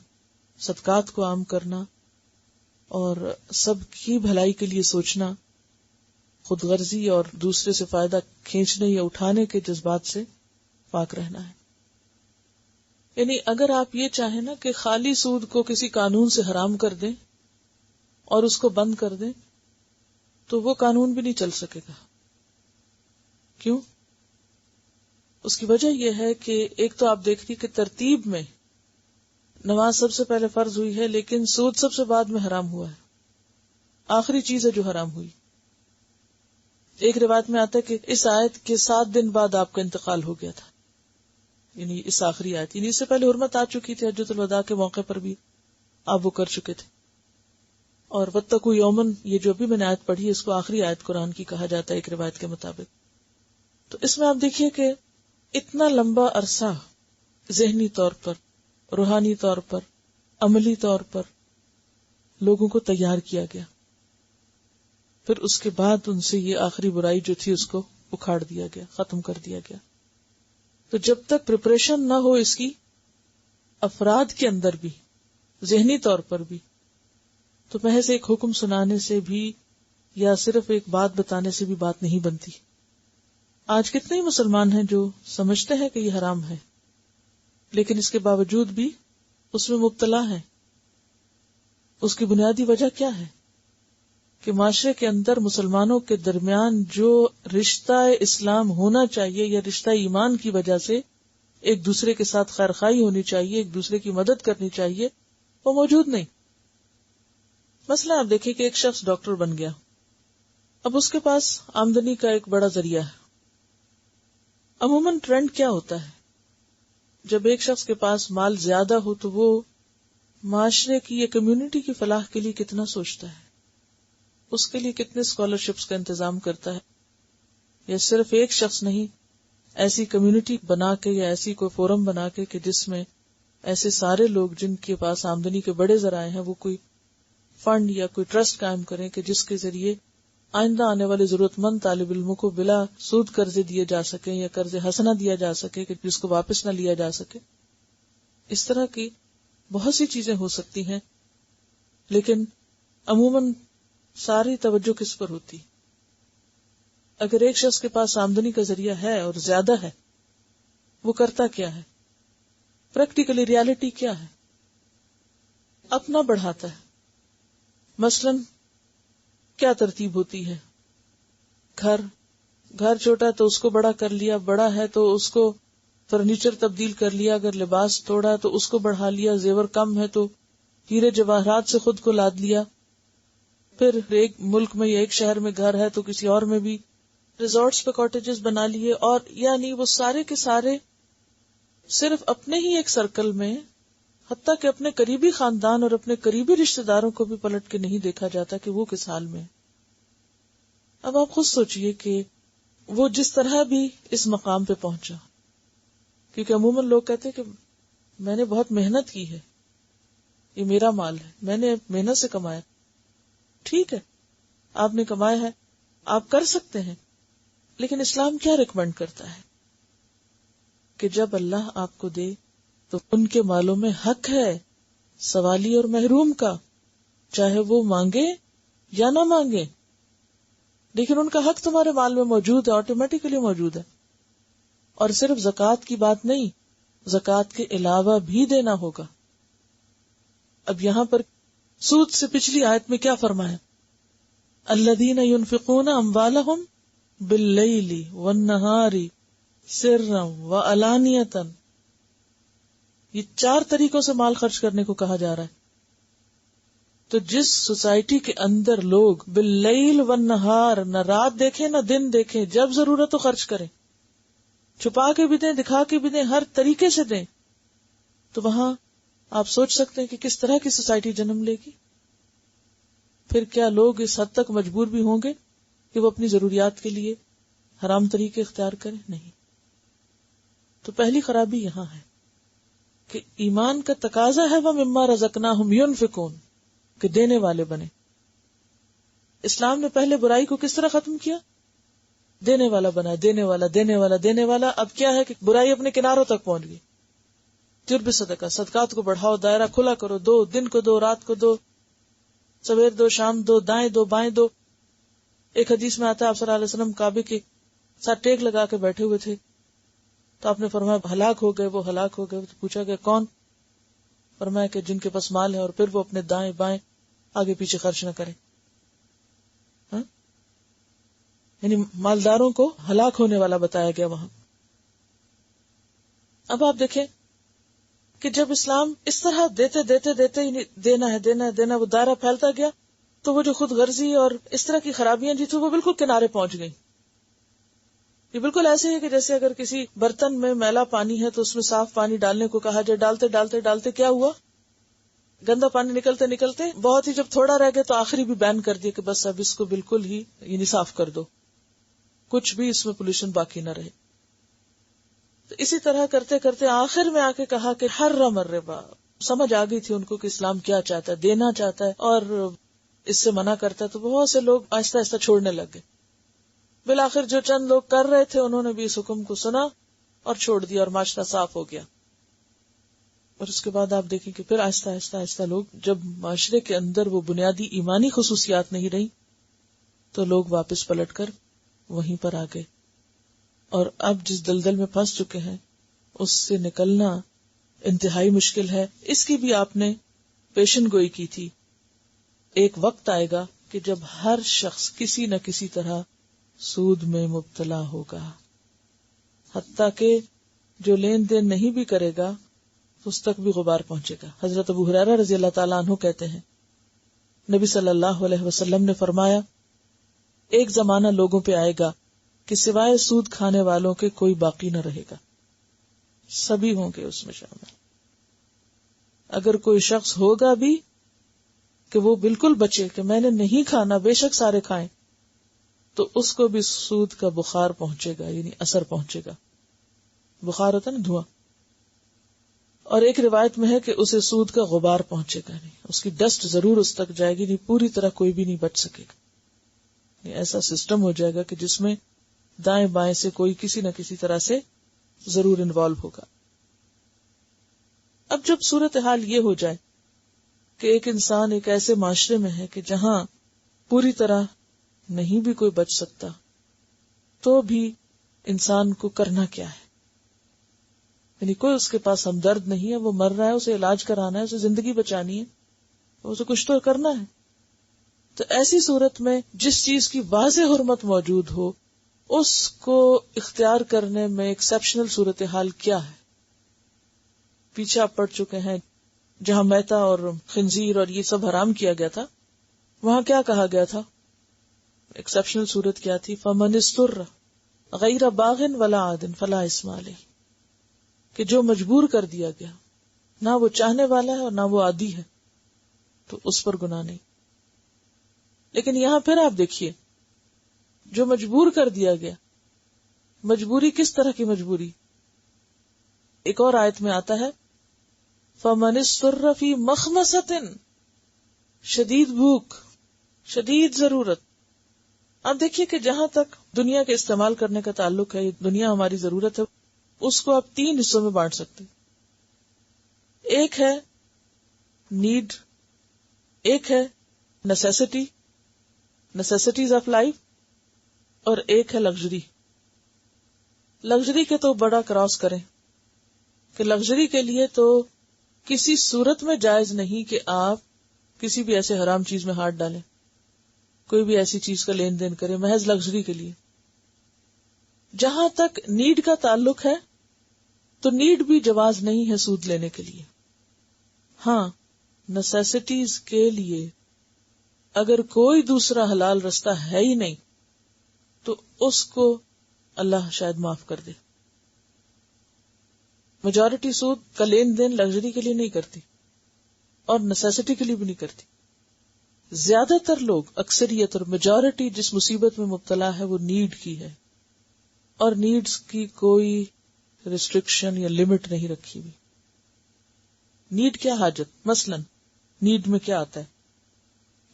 صدقات کو عام کرنا اور سب کی بھلائی کے لیے سوچنا، خود غرضی اور دوسرے سے فائدہ کھینچنے یا اٹھانے کے جذبات سے پاک رہنا ہے. یعنی اگر آپ یہ چاہیں نا کہ خالی سود کو کسی قانون سے حرام کر دیں اور اس کو بند کر دیں تو وہ قانون بھی نہیں چل سکے گا. کیوں؟ اس کی وجہ یہ ہے کہ ایک تو آپ دیکھتی کہ ترتیب میں نماز سب سے پہلے فرض ہوئی ہے لیکن سود سب سے بعد میں حرام ہوا ہے، آخری چیز ہے جو حرام ہوئی. ایک روایت میں آتا ہے کہ اس آیت کے 7 دن بعد آپ کا انتقال ہو گیا تھا، یعنی اس آخری آیت، یعنی اس سے پہلے حرمت آ چکی تھی، حجۃ الوداع کے موقع پر بھی آپ وہ کر چکے تھے. اور واتقوا یومن، یہ جو بھی میں نے آیت پڑھی اس کو آخری آیت قرآن کی کہا جاتا ہے ایک روایت کے مطابق. تو اس میں آپ دیکھیے کہ اتنا لمبا عرصہ ذہنی طور پر، روحانی طور پر، عملی طور پر لوگوں کو تیار کیا گیا، پھر اس کے بعد ان سے یہ آخری برائی جو تھی اس کو اکھاڑ دیا گیا، ختم کر دیا گیا. تو جب تک پریپریشن نہ ہو اس کی افراد کے اندر بھی، ذہنی طور پر بھی، تو محض ایک حکم سنانے سے بھی یا صرف ایک بات بتانے سے بھی بات نہیں بنتی. آج کتنے ہی مسلمان ہیں جو سمجھتے ہیں کہ یہ حرام ہے لیکن اس کے باوجود بھی اس میں مبتلا ہے. اس کی بنیادی وجہ کیا ہے؟ کہ معاشرے کے اندر مسلمانوں کے درمیان جو رشتہ اسلام ہونا چاہیے یا رشتہ ایمان کی وجہ سے ایک دوسرے کے ساتھ خیرخواہی ہونی چاہیے، ایک دوسرے کی مدد کرنی چاہیے، وہ موجود نہیں. مثلا آپ دیکھیں کہ ایک شخص ڈاکٹر بن گیا، اب اس کے پاس آمدنی کا ایک بڑا ذریعہ ہے. عموماً ٹرینڈ کیا ہوتا ہے؟ جب ایک شخص کے پاس مال زیادہ ہو تو وہ معاشرے کی یا کمیونٹی کی فلاح کے لیے کتنا سوچتا ہے، اس کے لیے کتنے اسکالرشپس کا انتظام کرتا ہے. یا صرف ایک شخص نہیں، ایسی کمیونٹی بنا کے یا ایسی کوئی فورم بنا کے کہ جس میں ایسے سارے لوگ جن کے پاس آمدنی کے بڑے ذرائع ہیں وہ کوئی فنڈ یا کوئی ٹرسٹ قائم کریں کہ جس کے ذریعے آئندہ آنے والے ضرورت مند طالب علموں کو بلا سود قرضے دیے جا سکیں یا قرض حسنہ دیا جا سکے کہ جس کو واپس نہ لیا جا سکے. اس طرح کی بہت سی چیزیں ہو سکتی ہیں، لیکن عموماً ساری توجہ کس پر ہوتی؟ اگر ایک شخص کے پاس آمدنی کا ذریعہ ہے اور زیادہ ہے، وہ کرتا کیا ہے؟ پریکٹیکلی ریالٹی کیا ہے؟ اپنا بڑھاتا ہے. مثلاً کیا ترتیب ہوتی ہے؟ گھر چھوٹا تو اس کو بڑا کر لیا، بڑا ہے تو اس کو فرنیچر تبدیل کر لیا، اگر لباس توڑا تو اس کو بڑھا لیا، زیور کم ہے تو ہیرے جواہرات سے خود کو لاد لیا. پھر ایک ملک میں یا ایک شہر میں گھر ہے تو کسی اور میں بھی ریزورٹس پہ کاٹیجز بنا لیے، اور یعنی وہ سارے کے سارے صرف اپنے ہی ایک سرکل میں، حتیٰ کہ اپنے قریبی خاندان اور اپنے قریبی رشتہ داروں کو بھی پلٹ کے نہیں دیکھا جاتا کہ وہ کس حال میں. اب آپ خود سوچئے کہ وہ جس طرح بھی اس مقام پہ پہنچا، کیونکہ عموماً لوگ کہتے کہ میں نے بہت محنت کی ہے، یہ میرا مال ہے، میں نے محنت سے کمایا. ٹھیک ہے، آپ نے کمایا ہے، آپ کر سکتے ہیں، لیکن اسلام کیا ریکمینڈ کرتا ہے کہ جب اللہ آپ کو دے تو ان کے مالوں میں حق ہے سوالی اور محروم کا، چاہے وہ مانگے یا نہ مانگے، لیکن ان کا حق تمہارے مال میں موجود ہے، آٹومیٹیکلی موجود ہے. اور صرف زکوٰۃ کی بات نہیں، زکوٰۃ کے علاوہ بھی دینا ہوگا. اب یہاں پر سود سے پچھلی آیت میں کیا فرمایا؟ الذین ينفقون اموالهم باللیل والنہار سرا وعلانیۃ، یہ 4 طریقوں سے مال خرچ کرنے کو کہا جا رہا ہے. تو جس سوسائٹی کے اندر لوگ باللیل والنہار، نہ رات دیکھیں نہ دن دیکھیں، جب ضرورت ہو خرچ کریں، چھپا کے بھی دیں دکھا کے بھی دیں، ہر طریقے سے دیں، تو وہاں آپ سوچ سکتے ہیں کہ کس طرح کی سوسائٹی جنم لے گی. پھر کیا لوگ اس حد تک مجبور بھی ہوں گے کہ وہ اپنی ضروریات کے لیے حرام طریقے اختیار کریں؟ نہیں. تو پہلی خرابی یہاں ہے کہ ایمان کا تقاضا ہے وَمِمَّا رَزَقْنَاهُمْ يُنْفِقُونَ، کہ دینے والے بنے. اسلام نے پہلے برائی کو کس طرح ختم کیا؟ دینے والا بنا، دینے والا دینے والا دینے والا. اب کیا ہے کہ برائی اپنے کناروں تک پہنچ گئی. جرب صدقہ، صدقات کو بڑھاؤ، دائرہ کھلا کرو، دو، دن کو دو، رات کو دو، سویر دو، شام دو، دائیں دو، بائیں دو. ایک حدیث میں آتا ہے آپ صلی اللہ علیہ وسلم کعبے کے ساتھ ٹیک لگا کے بیٹھے ہوئے تھے، تو آپ نے فرمایا ہلاک ہو گئے، وہ ہلاک ہو گئے. تو پوچھا گیا کون؟ فرمایا کہ جن کے پاس مال ہے اور پھر وہ اپنے دائیں بائیں آگے پیچھے خرچ نہ کریں. یعنی مالداروں کو ہلاک ہونے والا بتایا گیا وہاں. اب آپ دیکھیں کہ جب اسلام اس طرح دیتے دیتے دیتے دینا ہے دینا ہے دینا، وہ دائرہ پھیلتا گیا، تو وہ جو خود غرضی اور اس طرح کی خرابیاں جو تھی وہ بالکل کنارے پہنچ گئی. یہ بالکل ایسے ہے کہ جیسے اگر کسی برتن میں میلا پانی ہے تو اس میں صاف پانی ڈالنے کو کہا جائے، ڈالتے ڈالتے ڈالتے کیا ہوا، گندا پانی نکلتے نکلتے بہت ہی جب تھوڑا رہ گیا تو آخری بھی بین کر دیا کہ بس اب اس کو بالکل ہی یعنی صاف کر دو، کچھ بھی اس میں پولوشن باقی نہ رہے. تو اسی طرح کرتے کرتے آخر میں آ کے کہا کہ حرم الربا. سمجھ آ گئی تھی ان کو کہ اسلام کیا چاہتا ہے، دینا چاہتا ہے اور اس سے منع کرتا ہے. تو بہت سے لوگ آہستہ آہستہ چھوڑنے لگ گئے. بالآخر جو چند لوگ کر رہے تھے انہوں نے بھی اس حکم کو سنا اور چھوڑ دیا اور معاشرہ صاف ہو گیا. اور اس کے بعد آپ دیکھیں کہ پھر آہستہ آہستہ آہستہ لوگ جب معاشرے کے اندر وہ بنیادی ایمانی خصوصیات نہیں رہی تو لوگ واپس پلٹ کر وہیں پر آ گئے. اور اب جس دلدل میں پھنس چکے ہیں اس سے نکلنا انتہائی مشکل ہے. اس کی بھی آپ نے پیشن گوئی کی تھی. ایک وقت آئے گا کہ جب ہر شخص کسی نہ کسی طرح سود میں مبتلا ہوگا، حتیٰ کہ جو لین دین نہیں بھی کرے گا اس تک بھی غبار پہنچے گا. حضرت ابو ہریرہ رضی اللہ تعالیٰ عنہ کہتے ہیں نبی صلی اللہ علیہ وسلم نے فرمایا ایک زمانہ لوگوں پہ آئے گا کہ سوائے سود کھانے والوں کے کوئی باقی نہ رہے گا، سبھی ہوں گے اس میں شامل. اگر کوئی شخص ہوگا بھی کہ وہ بالکل بچے کہ میں نے نہیں کھانا، بے شک سارے کھائیں، تو اس کو بھی سود کا بخار پہنچے گا، یعنی اثر پہنچے گا. بخار ہوتا نا دھواں. اور ایک روایت میں ہے کہ اسے سود کا غبار پہنچے گا، نہیں اس کی ڈسٹ ضرور اس تک جائے گی، نہیں پوری طرح کوئی بھی نہیں بچ سکے گا. ایسا سسٹم ہو جائے گا کہ جس میں دائیں بائیں سے کوئی کسی نہ کسی طرح سے ضرور انوالو ہوگا. اب جب صورتحال یہ ہو جائے کہ ایک انسان ایک ایسے معاشرے میں ہے کہ جہاں پوری طرح نہیں بھی کوئی بچ سکتا، تو بھی انسان کو کرنا کیا ہے؟ یعنی کوئی اس کے پاس ہمدرد نہیں ہے، وہ مر رہا ہے، اسے علاج کرانا ہے، اسے زندگی بچانی ہے، اسے کچھ تو کرنا ہے. تو ایسی صورت میں جس چیز کی واضح حرمت موجود ہو اس کو اختیار کرنے میں ایکسیپشنل صورتحال کیا ہے؟ پیچھے آپ پڑھ چکے ہیں جہاں میتا اور خنزیر اور یہ سب حرام کیا گیا تھا، وہاں کیا کہا گیا تھا؟ ایکسیپشنل صورت کیا تھی؟ فمن استر غیر باغ ولا عاد فلا اثم علیہ، کہ جو مجبور کر دیا گیا، نہ وہ چاہنے والا ہے اور نہ وہ عادی ہے، تو اس پر گناہ نہیں. لیکن یہاں پھر آپ دیکھیے جو مجبور کر دیا گیا، مجبوری کس طرح کی مجبوری؟ ایک اور آیت میں آتا ہے فَمَنِ اسْتُرَّ فِي مَخْمَصَةٍ، شدید بھوک، شدید ضرورت. اب دیکھیے کہ جہاں تک دنیا کے استعمال کرنے کا تعلق ہے، دنیا ہماری ضرورت ہے، اس کو آپ 3 حصوں میں بانٹ سکتے ہیں. ایک ہے نیڈ، ایک ہے نیسیسٹی، نیسیسٹیز آف لائف، اور ایک ہے لگژری. لگژری کے تو بڑا کراس کریں کہ لگژری کے لیے تو کسی صورت میں جائز نہیں کہ آپ کسی بھی ایسے حرام چیز میں ہاتھ ڈالیں، کوئی بھی ایسی چیز کا لین دین کریں محض لگژری کے لیے. جہاں تک نیڈ کا تعلق ہے تو نیڈ بھی جواز نہیں ہے سود لینے کے لیے. ہاں، نیسیسٹیز کے لیے اگر کوئی دوسرا حلال رستہ ہے ہی نہیں تو اس کو اللہ شاید معاف کر دے. میجورٹی سود کا لین دین لگژری کے لیے نہیں کرتی اور نیسیسٹی کے لیے بھی نہیں کرتی. زیادہ تر لوگ، اکثریت اور میجورٹی جس مصیبت میں مبتلا ہے وہ نیڈ کی ہے، اور نیڈز کی کوئی ریسٹرکشن یا لمٹ نہیں رکھی ہوئی. نیڈ کیا حاجت؟ مثلا نیڈ میں کیا آتا ہے؟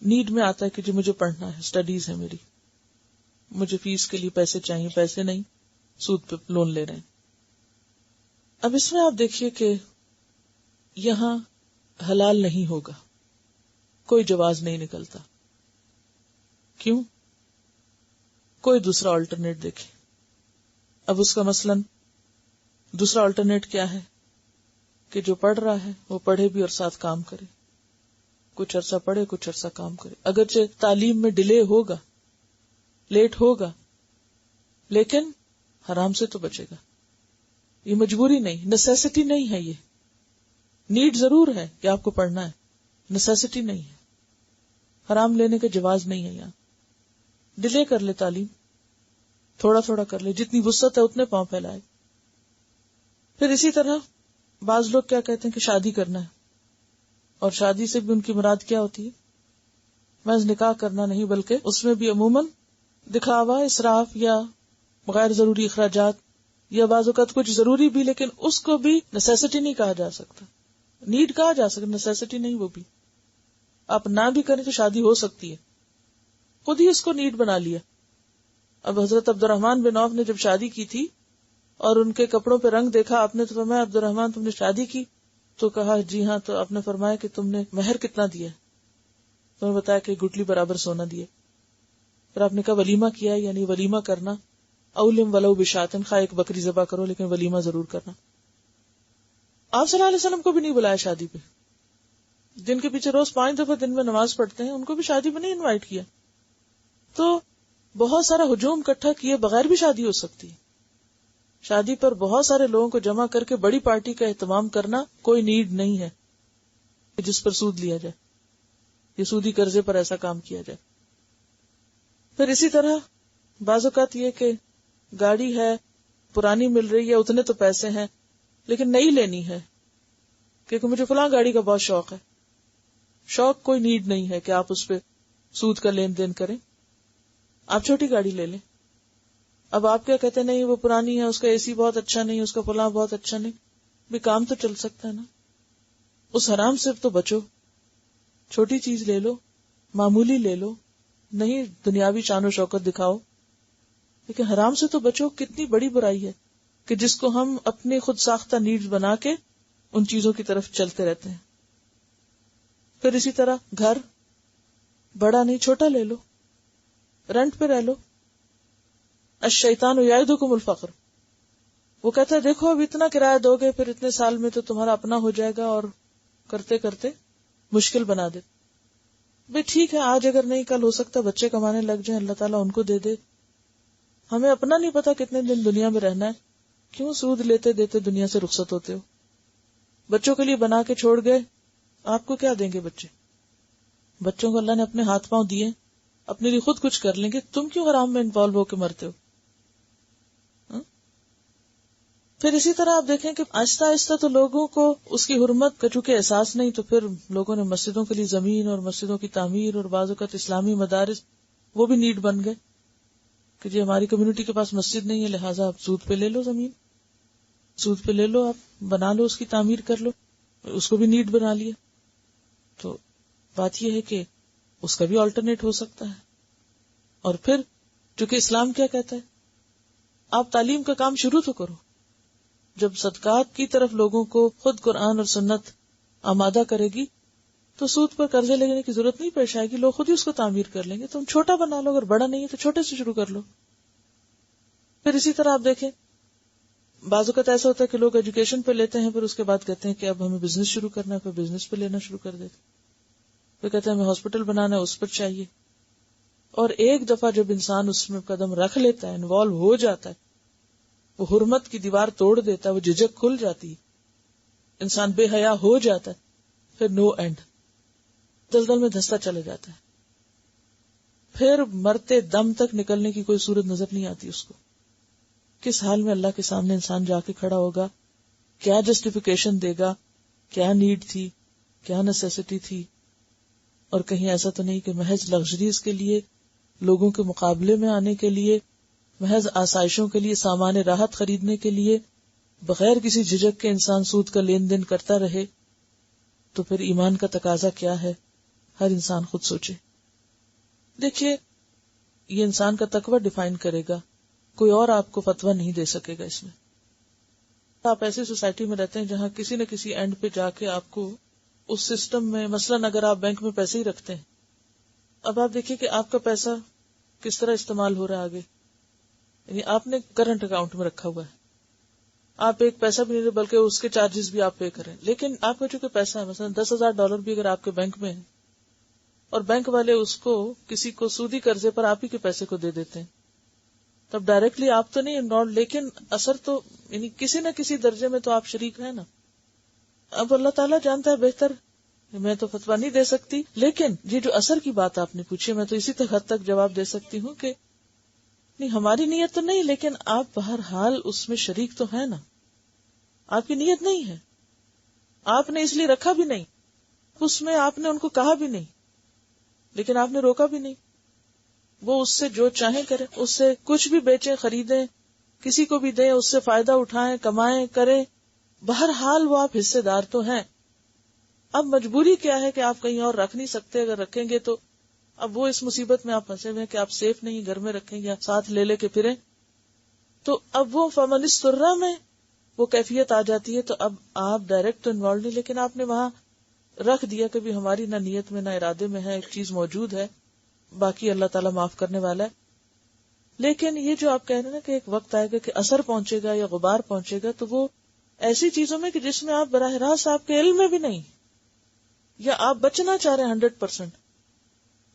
نیڈ میں آتا ہے کہ جی مجھے پڑھنا ہے، اسٹڈیز ہے میری، مجھے فیس کے لیے پیسے چاہیے، پیسے نہیں، سود پہ لون لے رہے ہیں. اب اس میں آپ دیکھیے کہ یہاں حلال نہیں ہوگا، کوئی جواز نہیں نکلتا. کیوں؟ کوئی دوسرا آلٹرنیٹ دیکھیں. اب اس کا مثلا دوسرا آلٹرنیٹ کیا ہے کہ جو پڑھ رہا ہے وہ پڑھے بھی اور ساتھ کام کرے، کچھ عرصہ پڑھے کچھ عرصہ کام کرے. اگرچہ تعلیم میں ڈیلے ہوگا، لیٹ ہوگا، لیکن حرام سے تو بچے گا. یہ مجبوری نہیں، نیسیسٹی نہیں ہے. یہ نیڈ ضرور ہے کہ آپ کو پڑھنا ہے، نیسیسٹی نہیں ہے. حرام لینے کا جواز نہیں ہے. یہاں ڈیلے کر لے تعلیم، تھوڑا تھوڑا کر لے، جتنی وسعت ہے اتنے پاؤں پھیلائے. پھر اسی طرح بعض لوگ کیا کہتے ہیں کہ شادی کرنا ہے، اور شادی سے بھی ان کی مراد کیا ہوتی ہے؟ محض نکاح کرنا نہیں، بلکہ اس میں بھی عموماً دکھاوا، اسراف یا غیر ضروری اخراجات، یا بعض اوقات کچھ ضروری بھی لیکن اس کو بھی نیسیسٹی نہیں کہا جا سکتا. نیڈ کہا جا سکتا، نیسیسٹی نہیں. وہ بھی آپ نہ بھی کریں تو شادی ہو سکتی ہے، خود ہی اس کو نیڈ بنا لیا. اب حضرت عبد الرحمن بن عوف نے جب شادی کی تھی اور ان کے کپڑوں پہ رنگ دیکھا، آپ نے تو فرمایا عبد الرحمن تم نے شادی کی؟ تو کہا جی ہاں. تو آپ نے فرمایا کہ تم نے مہر کتنا دیا؟ تو نے بتایا کہ گٹلی برابر سونا دیا. پھر آپ نے کہا ولیمہ کیا؟ یعنی ولیمہ کرنا، اولم ولو بشاتن، خواہ ایک بکری ذبح کرو لیکن ولیمہ ضرور کرنا. آپ صلی اللہ علیہ وسلم کو بھی نہیں بلایا شادی پہ. جن کے پیچھے روز 5 دفعہ دن میں نماز پڑھتے ہیں ان کو بھی شادی پہ نہیں انوائٹ کیا. تو بہت سارا ہجوم اکٹھا کیے بغیر بھی شادی ہو سکتی ہے. شادی پر بہت سارے لوگوں کو جمع کر کے بڑی پارٹی کا اہتمام کرنا کوئی نیڈ نہیں ہے جس پر سود لیا جائے یا سودی قرضے پر ایسا کام کیا جائے. پھر اسی طرح بعض اوقات یہ کہ گاڑی ہے، پرانی مل رہی ہے، اتنے تو پیسے ہیں لیکن نئی لینی ہے کیونکہ مجھے فلاں گاڑی کا بہت شوق ہے. شوق کوئی نیڈ نہیں ہے کہ آپ اس پہ سود کا لین دین کریں. آپ چھوٹی گاڑی لے لیں. اب آپ کیا کہتے ہیں نہیں وہ پرانی ہے، اس کا اے سی بہت اچھا نہیں، اس کا فلاں بہت اچھا نہیں. بھی کام تو چل سکتا ہے نا. اس حرام سے تو بچو، چھوٹی چیز لے لو، معمولی لے لو، نہیں دنیاوی شان و شوکت دکھاؤ، لیکن حرام سے تو بچو. کتنی بڑی برائی ہے کہ جس کو ہم اپنے خود ساختہ نیڈز بنا کے ان چیزوں کی طرف چلتے رہتے ہیں. پھر اسی طرح گھر بڑا نہیں چھوٹا لے لو، رینٹ پہ رہ لو. الشیطان یعدکم الفقر، وہ کہتا ہے دیکھو اب اتنا کرایہ دو گے پھر اتنے سال میں تو تمہارا اپنا ہو جائے گا، اور کرتے کرتے مشکل بنا دے. بھئی ٹھیک ہے آج اگر نہیں کل ہو سکتا بچے کمانے لگ جائیں، اللہ تعالیٰ ان کو دے دے. ہمیں اپنا نہیں پتا کتنے دن دنیا میں رہنا ہے، کیوں سود لیتے دیتے دنیا سے رخصت ہوتے ہو؟ بچوں کے لیے بنا کے چھوڑ گئے، آپ کو کیا دیں گے بچے؟ بچوں کو اللہ نے اپنے ہاتھ پاؤں دیے، اپنے لیے خود کچھ کر لیں گے، تم کیوں حرام میں انوالو ہو کے مرتے ہو؟ پھر اسی طرح آپ دیکھیں کہ آہستہ آہستہ تو لوگوں کو اس کی حرمت کا چونکہ احساس نہیں، تو پھر لوگوں نے مسجدوں کے لیے زمین اور مسجدوں کی تعمیر اور بعض اوقات اسلامی مدارس وہ بھی نیڈ بن گئے کہ جی ہماری کمیونٹی کے پاس مسجد نہیں ہے لہٰذا آپ سود پہ لے لو، زمین سود پہ لے لو، آپ بنا لو، اس کی تعمیر کر لو، اس کو بھی نیڈ بنا لیا. تو بات یہ ہے کہ اس کا بھی آلٹرنیٹ ہو سکتا ہے. اور پھر چونکہ اسلام کیا کہتا ہے؟ آپ تعلیم کا کام شروع تو کرو. جب صدقات کی طرف لوگوں کو خود قرآن اور سنت آمادہ کرے گی تو سود پر قرضے لینے کی ضرورت نہیں پیش آئے گی، لوگ خود ہی اس کو تعمیر کر لیں گے. تم چھوٹا بنا لو، اگر بڑا نہیں ہے تو چھوٹے سے شروع کر لو. پھر اسی طرح آپ دیکھیں بعض اوقات ایسا ہوتا ہے کہ لوگ ایجوکیشن پہ لیتے ہیں، پھر اس کے بعد کہتے ہیں کہ اب ہمیں بزنس شروع کرنا ہے، پھر بزنس پہ لینا شروع کر دیتے، پھر کہتے ہیں ہمیں ہاسپٹل بنانا ہے، اس پر چاہیے. اور ایک دفعہ جب انسان اس میں قدم رکھ لیتا ہے، انوالو ہو جاتا ہے، وہ حرمت کی دیوار توڑ دیتا ہے، وہ جھجک کھل جاتی ہے، انسان بے حیا ہو جاتا ہے، پھر نو اینڈ، دلدل میں دھستا چلے جاتا ہے. پھر مرتے دم تک نکلنے کی کوئی صورت نظر نہیں آتی اس کو. کس حال میں اللہ کے سامنے انسان جا کے کھڑا ہوگا، کیا جسٹیفیکیشن دے گا، کیا نیڈ تھی، کیا نیسیسٹی تھی. اور کہیں ایسا تو نہیں کہ محض لگژریز کے لیے، لوگوں کے مقابلے میں آنے کے لیے، محض آسائشوں کے لیے، سامان راحت خریدنے کے لیے، بغیر کسی جھجک کے انسان سود کا لین دین کرتا رہے. تو پھر ایمان کا تقاضا کیا ہے؟ ہر انسان خود سوچے. دیکھیے یہ انسان کا تقوی ڈیفائن کرے گا، کوئی اور آپ کو فتویٰ نہیں دے سکے گا. اس میں آپ ایسی سوسائٹی میں رہتے ہیں جہاں کسی نہ کسی اینڈ پہ جا کے آپ کو اس سسٹم میں، مثلاً اگر آپ بینک میں پیسے ہی رکھتے ہیں، اب آپ دیکھیے کہ آپ کا پیسہ کس طرح استعمال ہو رہا ہے آگے. یعنی آپ نے کرنٹ اکاؤنٹ میں رکھا ہوا ہے، آپ ایک پیسہ بھی نہیں دے بلکہ اس کے چارجز بھی آپ پے کریں، لیکن آپ کا چونکہ پیسہ ہے مثلا $10,000 بھی اگر آپ کے بینک میں ہے اور بینک والے اس کو کسی کو سودی قرضے پر آپ ہی کے پیسے کو دے دیتے ہیں، تب ڈائریکٹلی آپ تو نہیں انوالو، لیکن اثر تو یعنی کسی نہ کسی درجے میں تو آپ شریک ہیں نا. اب اللہ تعالیٰ جانتا ہے بہتر، میں تو فتویٰ نہیں دے سکتی، لیکن یہ جو اثر کی بات آپ نے پوچھی میں تو اسی حد تک جواب دے سکتی ہوں کہ نہیں، ہماری نیت تو نہیں، لیکن آپ بہرحال اس میں شریک تو ہے نا. آپ کی نیت نہیں ہے، آپ نے اس لیے رکھا بھی نہیں، اس میں آپ نے ان کو کہا بھی نہیں، لیکن آپ نے روکا بھی نہیں. وہ اس سے جو چاہیں کریں، اس سے کچھ بھی بیچیں، خریدیں، کسی کو بھی دیں، اس سے فائدہ اٹھائیں، کمائیں، کریں، بہرحال وہ آپ حصے دار تو ہیں. اب مجبوری کیا ہے کہ آپ کہیں اور رکھ نہیں سکتے، اگر رکھیں گے تو اب وہ اس مصیبت میں آپ پھنسے ہوئے ہیں کہ آپ سیف نہیں، گھر میں رکھیں یا ساتھ لے لے کے پھریں. تو اب وہ فمن السرہ میں وہ کیفیت آ جاتی ہے. تو اب آپ ڈائریکٹ تو انوالو نہیں، لیکن آپ نے وہاں رکھ دیا کہ بھی ہماری نہ نیت میں نہ ارادے میں ہے، ایک چیز موجود ہے، باقی اللہ تعالیٰ معاف کرنے والا ہے. لیکن یہ جو آپ کہہ رہے ہیں نا کہ ایک وقت آئے گا کہ اثر پہنچے گا یا غبار پہنچے گا، تو وہ ایسی چیزوں میں کہ جس میں آپ براہ راست آپ کے علم میں بھی نہیں، یا آپ بچنا چاہ رہے ہیں 100%،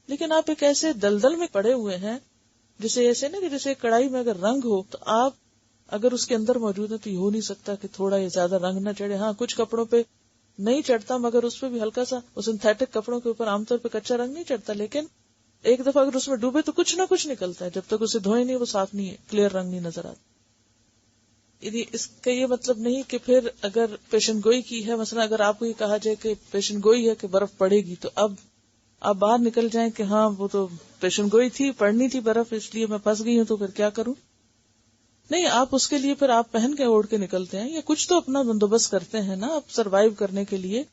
لیکن آپ ایک ایسے دلدل میں پڑے ہوئے ہیں جسے ایسے نا کہ جیسے کڑائی میں اگر رنگ ہو تو آپ اگر اس کے اندر موجود ہے تو یہ ہو نہیں سکتا کہ تھوڑا یا زیادہ رنگ نہ چڑھے. ہاں کچھ کپڑوں پہ نہیں چڑھتا، مگر اس پہ بھی ہلکا سا، سنتھیٹک کپڑوں کے اوپر عام طور پہ کچا رنگ نہیں چڑھتا، لیکن ایک دفعہ اگر اس میں ڈوبے تو کچھ نہ کچھ نکلتا ہے، جب تک اسے دھوئے نہیں وہ صاف نہیں ہے، کلیئر رنگ نہیں نظر آتا. یعنی اس کا یہ مطلب نہیں کہ پھر اگر پیشن گوئی کی ہے، مثلا اگر آپ کو یہ کہا جائے کہ پیشن گوئی ہے کہ برف پڑے گی، تو اب آپ باہر نکل جائیں کہ ہاں وہ تو پیشن گوئی تھی، پڑنی تھی برف، اس لیے میں پھنس گئی ہوں، تو پھر کیا کروں؟ نہیں، آپ اس کے لیے پھر آپ پہن کے اوڑھ کے نکلتے ہیں یا کچھ تو اپنا بندوبست کرتے ہیں نا، آپ سروائیو کرنے کے لیے.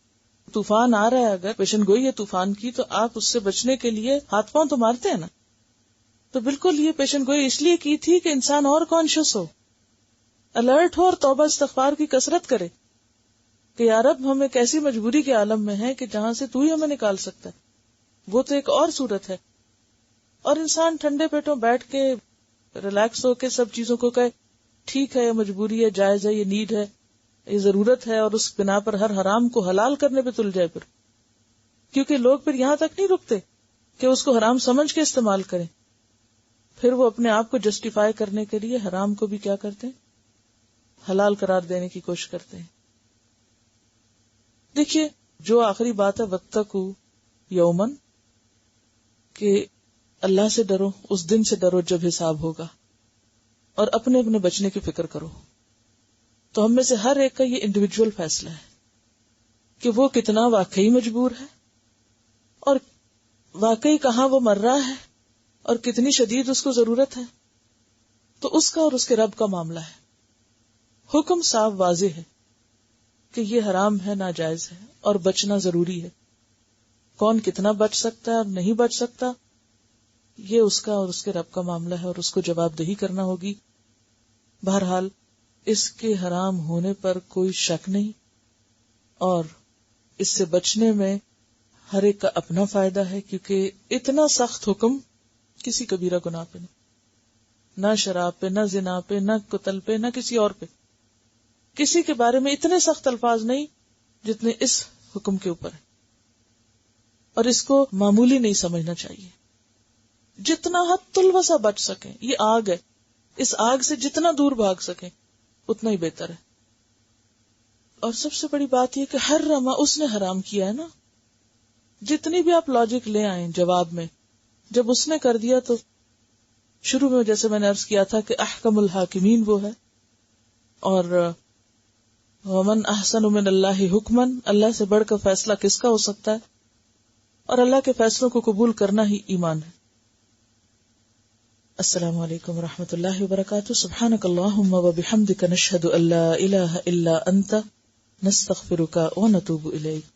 طوفان آ رہا ہے، اگر پیشن گوئی ہے طوفان کی، تو آپ اس سے بچنے کے لیے ہاتھ پاؤں تو مارتے ہیں نا. تو بالکل یہ پیشن گوئی اس لیے کی تھی کہ انسان اور کانشیس ہو، الرٹ ہو اور توبہ استغفار کی کثرت کرے کہ یا رب ہم ایک ایسی مجبوری کے عالم میں ہیں کہ جہاں سے تو ہی ہمیں نکال سکتا ہے. وہ تو ایک اور صورت ہے. اور انسان ٹھنڈے پیٹوں بیٹھ کے ریلیکس ہو کے سب چیزوں کو کہے ٹھیک ہے، یہ مجبوری ہے، جائز ہے، یہ نیڈ ہے، یہ ضرورت ہے، اور اس بنا پر ہر حرام کو حلال کرنے پہ تل جائے. پھر کیونکہ لوگ پھر یہاں تک نہیں رکتے کہ اس کو حرام سمجھ کے استعمال کریں، پھر وہ اپنے آپ کو جسٹیفائی کرنے کے لیے حرام کو بھی کیا کرتے ہیں، حلال قرار دینے کی کوشش کرتے ہیں. دیکھیے جو آخری بات ہے واتقوا یومن، کہ اللہ سے ڈرو، اس دن سے ڈرو جب حساب ہوگا، اور اپنے اپنے بچنے کی فکر کرو. تو ہم میں سے ہر ایک کا یہ انڈیویجول فیصلہ ہے کہ وہ کتنا واقعی مجبور ہے، اور واقعی کہاں وہ مر رہا ہے، اور کتنی شدید اس کو ضرورت ہے. تو اس کا اور اس کے رب کا معاملہ ہے. حکم صاف واضح ہے کہ یہ حرام ہے، ناجائز ہے، اور بچنا ضروری ہے. کون کتنا بچ سکتا ہے اور نہیں بچ سکتا، یہ اس کا اور اس کے رب کا معاملہ ہے اور اس کو جواب دہی کرنا ہوگی. بہرحال اس کے حرام ہونے پر کوئی شک نہیں، اور اس سے بچنے میں ہر ایک کا اپنا فائدہ ہے، کیونکہ اتنا سخت حکم کسی کبیرہ گناہ پہ نہیں، نہ شراب پہ، نہ زنا پہ، نہ قتل پہ، نہ کسی اور پہ. کسی کے بارے میں اتنے سخت الفاظ نہیں جتنے اس حکم کے اوپر ہیں، اور اس کو معمولی نہیں سمجھنا چاہیے. جتنا حد الوسع بچ سکیں، یہ آگ ہے، اس آگ سے جتنا دور بھاگ سکیں اتنا ہی بہتر ہے. اور سب سے بڑی بات یہ کہ حرم اس نے حرام کیا ہے نا. جتنی بھی آپ لاجک لے آئیں جواب میں، جب اس نے کر دیا تو شروع میں جیسے میں نے عرض کیا تھا کہ احکم الحاکمین وہ ہے، اور ومن احسن من اللہ حکمن، اللہ سے بڑھ کر فیصلہ کس کا ہو سکتا ہے، اور اللہ کے فیصلوں کو قبول کرنا ہی ایمان ہے. السلام علیکم ورحمۃ اللہ وبرکاتہ. سبحانک اللہم وبحمدک، نشہد ان لا الہ الا انت، نستغفرک ونتوب الیک.